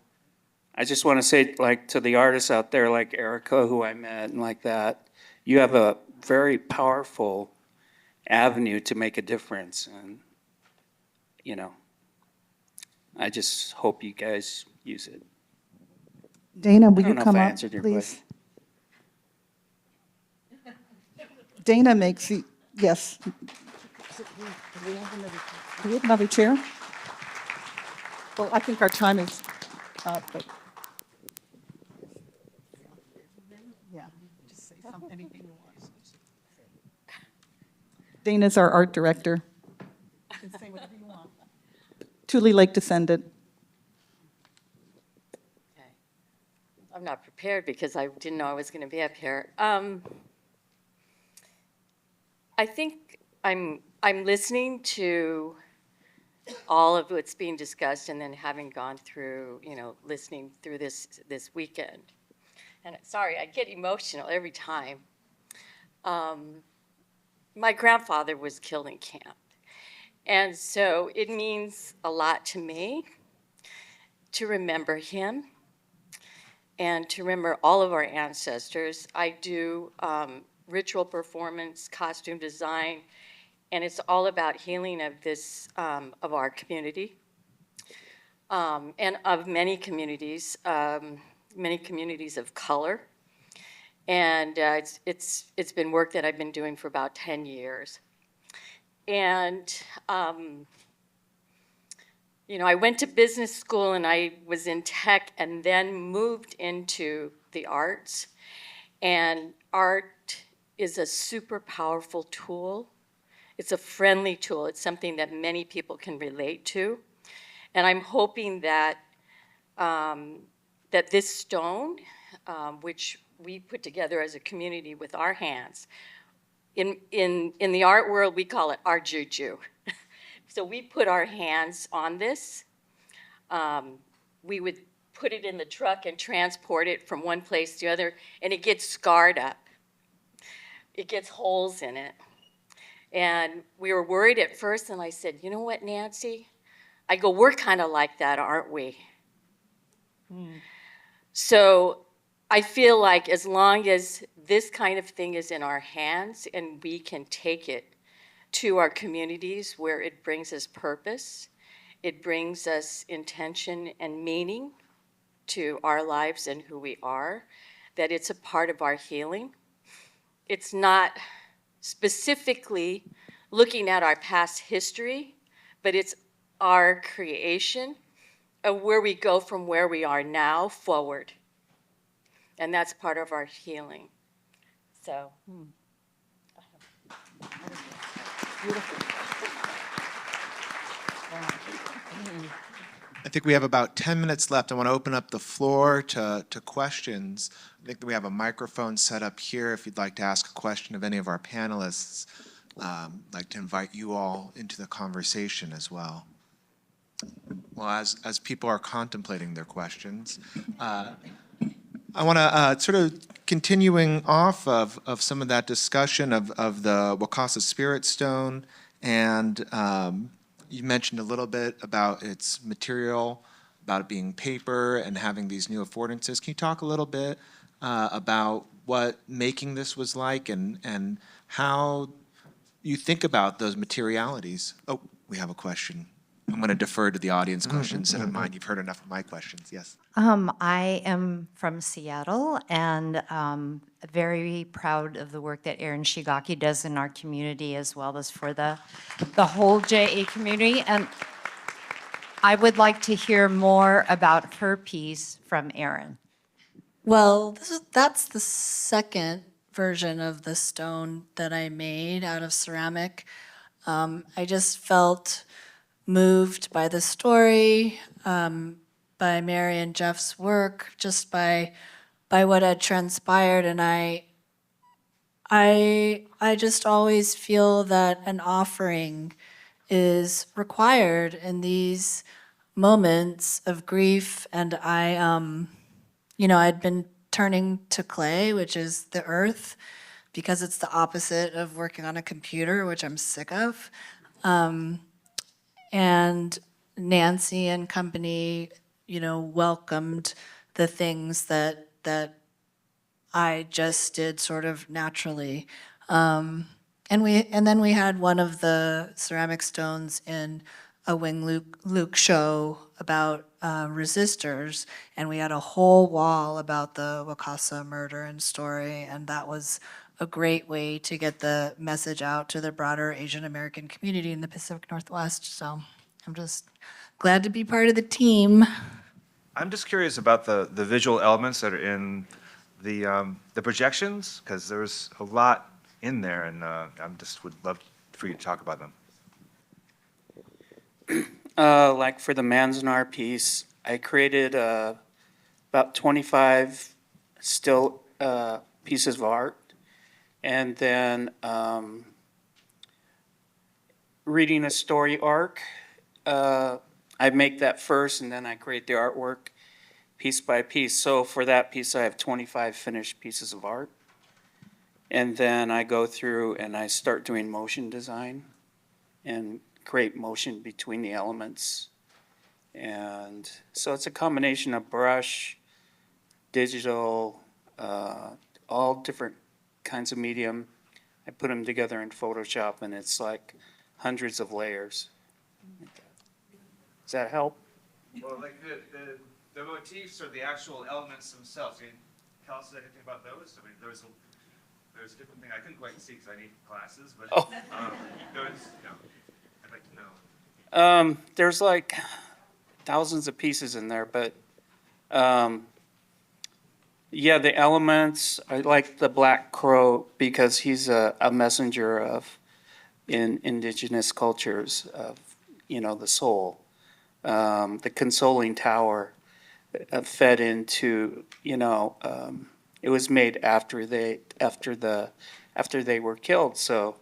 I just want to say, to the artists out there, like Erica, who I met, and like that, you have a very powerful avenue to make a difference. And, I just hope you guys use it. Dana, will I you don't know come if I up, answered your please? Dana makes the, yes. Do we have another chair? Well, I think our time is up, but. Yeah, just say something, anything you want. Dana's our art director. You can say whatever you want. Tule Lake Descendant. Okay. I'm not prepared because I didn't know I was going to be up here. I think I'm listening to all of what's being discussed, and then having gone through, listening through this weekend. And sorry, I get emotional every time. My grandfather was killed in camp, and so it means a lot to me to remember him and to remember all of our ancestors. I do ritual performance, costume design, and it's all about healing of this, of our community, and of many communities of color. And it's been work that I've been doing for about 10 years. And I went to business school and I was in tech and then moved into the arts. And art is a super powerful tool. It's a friendly tool. It's something that many people can relate to. And I'm hoping that that this stone, which we put together as a community with our hands, in the art world, we call it our juju. So we put our hands on this. We would put it in the truck and transport it from one place to the other, and it gets scarred up. It gets holes in it. And we were worried at first, and I said, you know what, Nancy? I go, we're kind of like that, aren't we? So I feel like as long as this kind of thing is in our hands and we can take it to our communities where it brings us purpose, it brings us intention and meaning to our lives and who we are, that it's a part of our healing. It's not specifically looking at our past history, but it's our creation of where we go from where we are now forward. And that's part of our healing. So. I think we have about 10 minutes left. I want to open up the floor to questions. I think that we have a microphone set up here if you'd like to ask a question of any of our panelists. I'd like to invite you all into the conversation as well. Well, as people are contemplating their questions, I want to sort of continuing off of some of that discussion of the Wakasa Spirit Stone, and you mentioned a little bit about its material, about it being paper and having these new affordances. Can you talk a little bit about what making this was like and how you think about those materialities? Oh, we have a question. I'm going to defer to the audience questions instead of mine. You've heard enough of my questions. Yes. I am from Seattle and very proud of the work that Erin Shigaki does in our community as well as for the whole JA community. And I would like to hear more about her piece from Erin. Well, that's the second version of the stone that I made out of ceramic. I just felt moved by the story, by Mary and Jeff's work, just by what had transpired, and I just always feel that an offering is required in these moments of grief, and I'd been turning to clay, which is the earth, because it's the opposite of working on a computer, which I'm sick of. And Nancy and company, welcomed the things that I just did sort of naturally. And then we had one of the ceramic stones in a Wing Luke show about resistors, and we had a whole wall about the Wakasa murder and story, and that was a great way to get the message out to the broader Asian American community in the Pacific Northwest. So I'm just glad to be part of the team. I'm just curious about the visual elements that are in the projections, because there's a lot in there, and I'm just would love for you to talk about them. Like for the Manzanar piece, I created about 25 still pieces of art, and then reading a story arc. I make that first, and then I create the artwork piece by piece. So for that piece, I have 25 finished pieces of art. And then I go through and I start doing motion design and create motion between the elements. And so it's a combination of brush, digital, all different kinds of medium. I put them together in Photoshop, and it's like hundreds of layers. Does that help? Well, like the motifs or the actual elements themselves. Can you tell us anything about those? I mean, there's a different thing I couldn't quite see because I need glasses, but I'd like to know. There's like thousands of pieces in there, but yeah, the elements. I like the black crow because he's a messenger of in indigenous cultures of the soul. The consoling tower fed into it was made after they were killed. So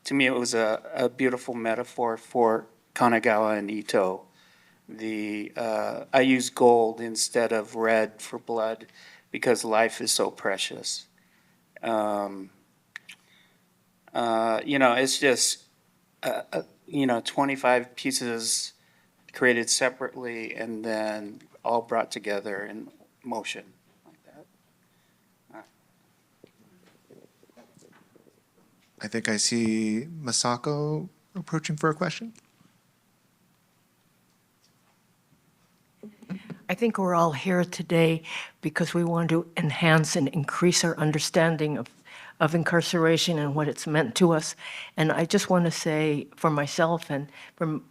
to me, it was a beautiful metaphor for Kanagawa and Ito. I use gold instead of red for blood because life is so precious. It's just 25 pieces created separately and then all brought together in motion like that. I think I see Masako approaching for a question. I think we're all here today because we want to enhance and increase our understanding of incarceration and what it's meant to us. And I just want to say for myself and from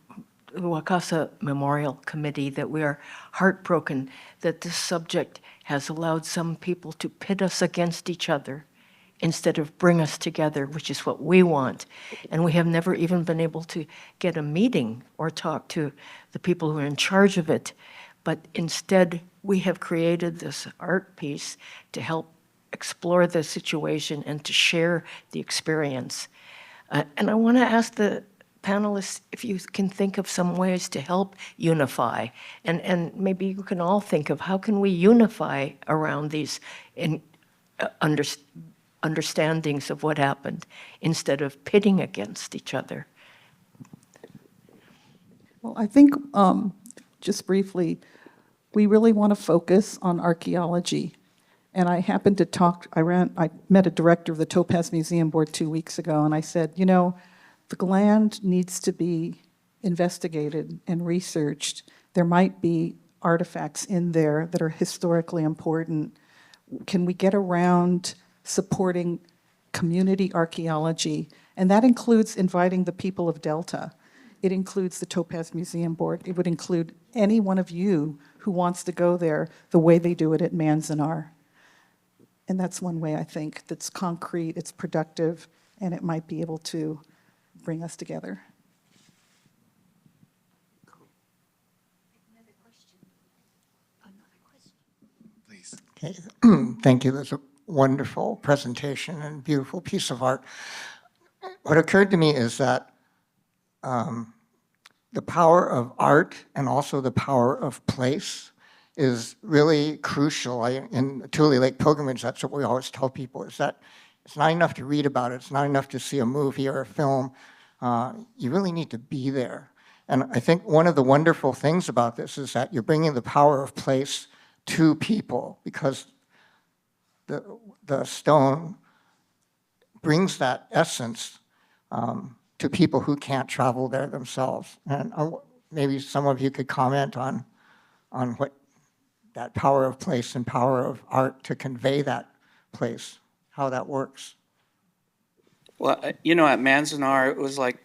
the Wakasa Memorial Committee that we are heartbroken that this subject has allowed some people to pit us against each other instead of bring us together, which is what we want. And we have never even been able to get a meeting or talk to the people who are in charge of it. But instead, we have created this art piece to help explore the situation and to share the experience. And I want to ask the panelists if you can think of some ways to help unify. And maybe you can all think of how can we unify around these understandings of what happened instead of pitting against each other. Well, I think, just briefly, we really want to focus on archaeology. And I happened to I met a director of the Topaz Museum Board 2 weeks ago, and I said, the land needs to be investigated and researched. There might be artifacts in there that are historically important. Can we get around supporting community archaeology? And that includes inviting the people of Delta. It includes the Topaz Museum Board. It would include any one of you who wants to go there the way they do it at Manzanar. And that's one way I think that's concrete, it's productive, and it might be able to bring us together. Please. Okay. Thank you. That's a wonderful presentation and beautiful piece of art. What occurred to me is that the power of art and also the power of place is really crucial. In the Tule Lake Pilgrimage, that's what we always tell people, is that it's not enough to read about it. It's not enough to see a movie or a film. You really need to be there. And I think one of the wonderful things about this is that you're bringing the power of place to people, because the stone brings that essence to people who can't travel there themselves. And maybe some of you could comment on what that power of place and power of art to convey that place, how that works. Well, you know, at Manzanar, it was like,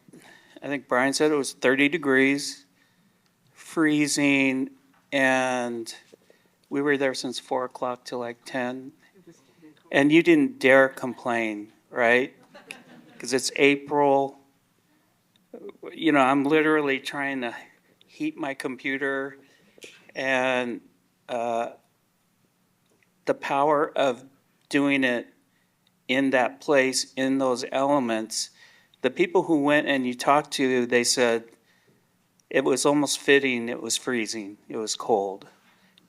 I think Brian said it was 30 degrees, freezing, and we were there since 4 o'clock till like 10. And you didn't dare complain, right? Because it's April. You know, I'm literally trying to heat my computer, and the power of doing it in that place, in those elements, the people who went and you talked to, they said it was almost fitting, it was freezing, it was cold.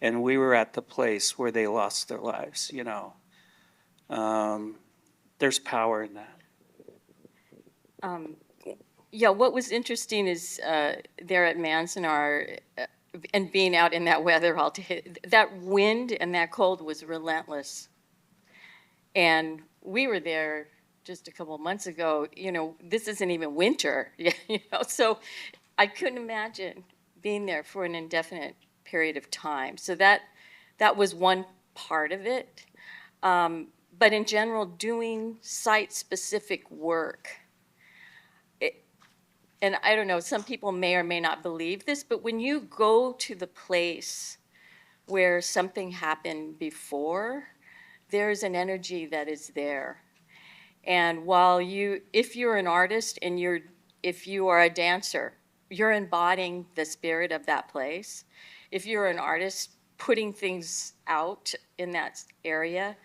And we were at the place where they lost their lives, you know. There's power in that. Yeah, what was interesting is there at Manzanar and being out in that weather all day, that wind and that cold was relentless. And we were there just a couple of months ago, you know, this isn't even winter, you know, so I couldn't imagine being there for an indefinite period of time. So that was one part of it. But in general, doing site-specific work, and I don't know, some people may or may not believe this, but when you go to the place where something happened before, there's an energy that is there. And while if you're an artist and if you are a dancer, you're embodying the spirit of that place. If you're an artist putting things out in that area,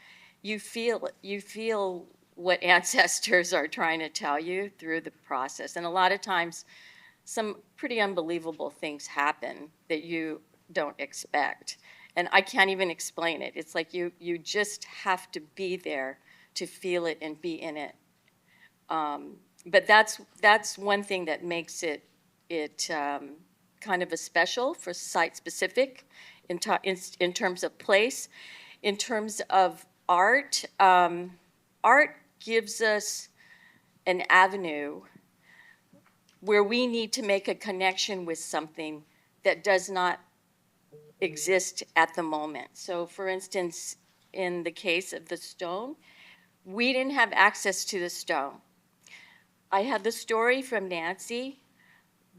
you feel what ancestors are trying to tell you through the process. And a lot of times, some pretty unbelievable things happen that you don't expect. And I can't even explain it. It's like you just have to be there to feel it and be in it. But that's one thing that makes it kind of a special for site-specific in terms of place. In terms of art, art gives us an avenue where we need to make a connection with something that does not exist at the moment. So for instance, in the case of the stone, we didn't have access to the stone. I had the story from Nancy,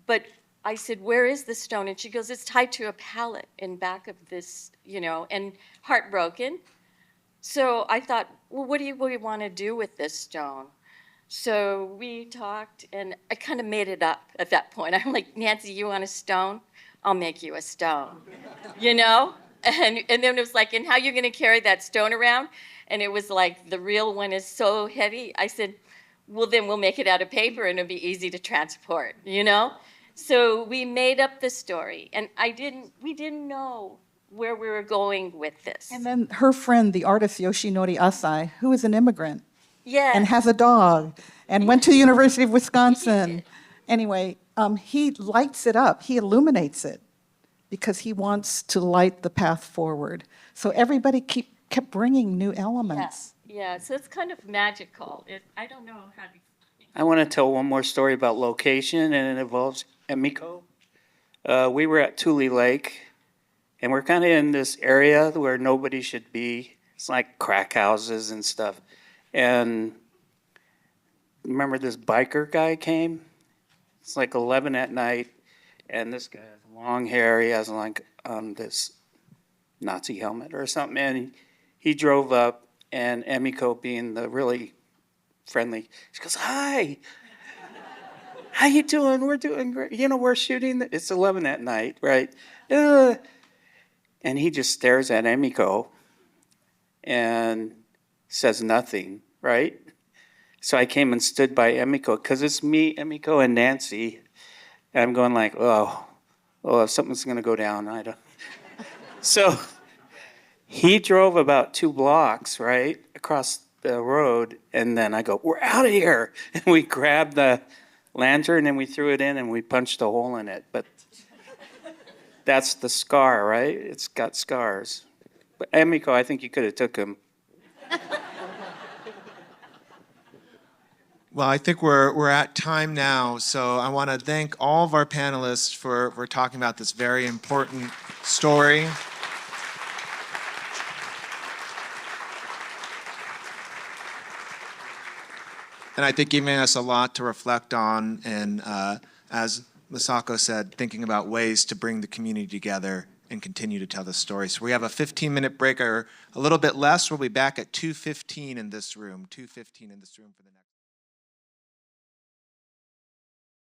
but I said, where is the stone? And she goes, it's tied to a pallet in back of this, you know, and heartbroken. So I thought, well, what do you want to do with this stone? So we talked, and I kind of made it up at that point. I'm like, Nancy, you want a stone? I'll make you a stone, you know? And then it was like, and how are you going to carry that stone around? And it was like, the real one is so heavy. I said, well, then we'll make it out of paper, and it'll be easy to transport, you know? So we made up the story, and we didn't know where we were going with this. And then her friend, the artist Yoshinori Asai, who is an immigrant Yes. and has a dog and went to the University of Wisconsin. Anyway, he lights it up. He illuminates it because he wants to light the path forward. So everybody kept bringing new elements. Yeah, so it's kind of magical. I don't know how to... I want to tell one more story about location, and it involves Emiko. We were at Tule Lake, and we're kind of in this area where nobody should be. It's like crack houses and stuff. And remember this biker guy came? It's like 11 at night, and this guy has long hair. He has like this Nazi helmet or something, and he drove up, and Emiko, being the really friendly, she goes, hi, how you doing? We're doing great. You know, we're shooting. It's 11 at night, right? And he just stares at Emiko and says nothing, right? So I came and stood by Emiko, because it's me, Emiko, and Nancy. And I'm going like, oh, something's going to go down. I don't. So he drove about 2 blocks, right, across the road. And then I go, we're out of here. And we grabbed the lantern and we threw it in and we punched a hole in it. But that's the scar, right? It's got scars. But Emiko, I think you could have took him. Well, I think we're at time now, so I want to thank all of our panelists for talking about this very important story. and I think giving us a lot to reflect on, and as Masako said, thinking about ways to bring the community together and continue to tell the story. So we have a 15-minute break, or a little bit less. We'll be back at 2:15 in this room, 2:15 in this room for the next.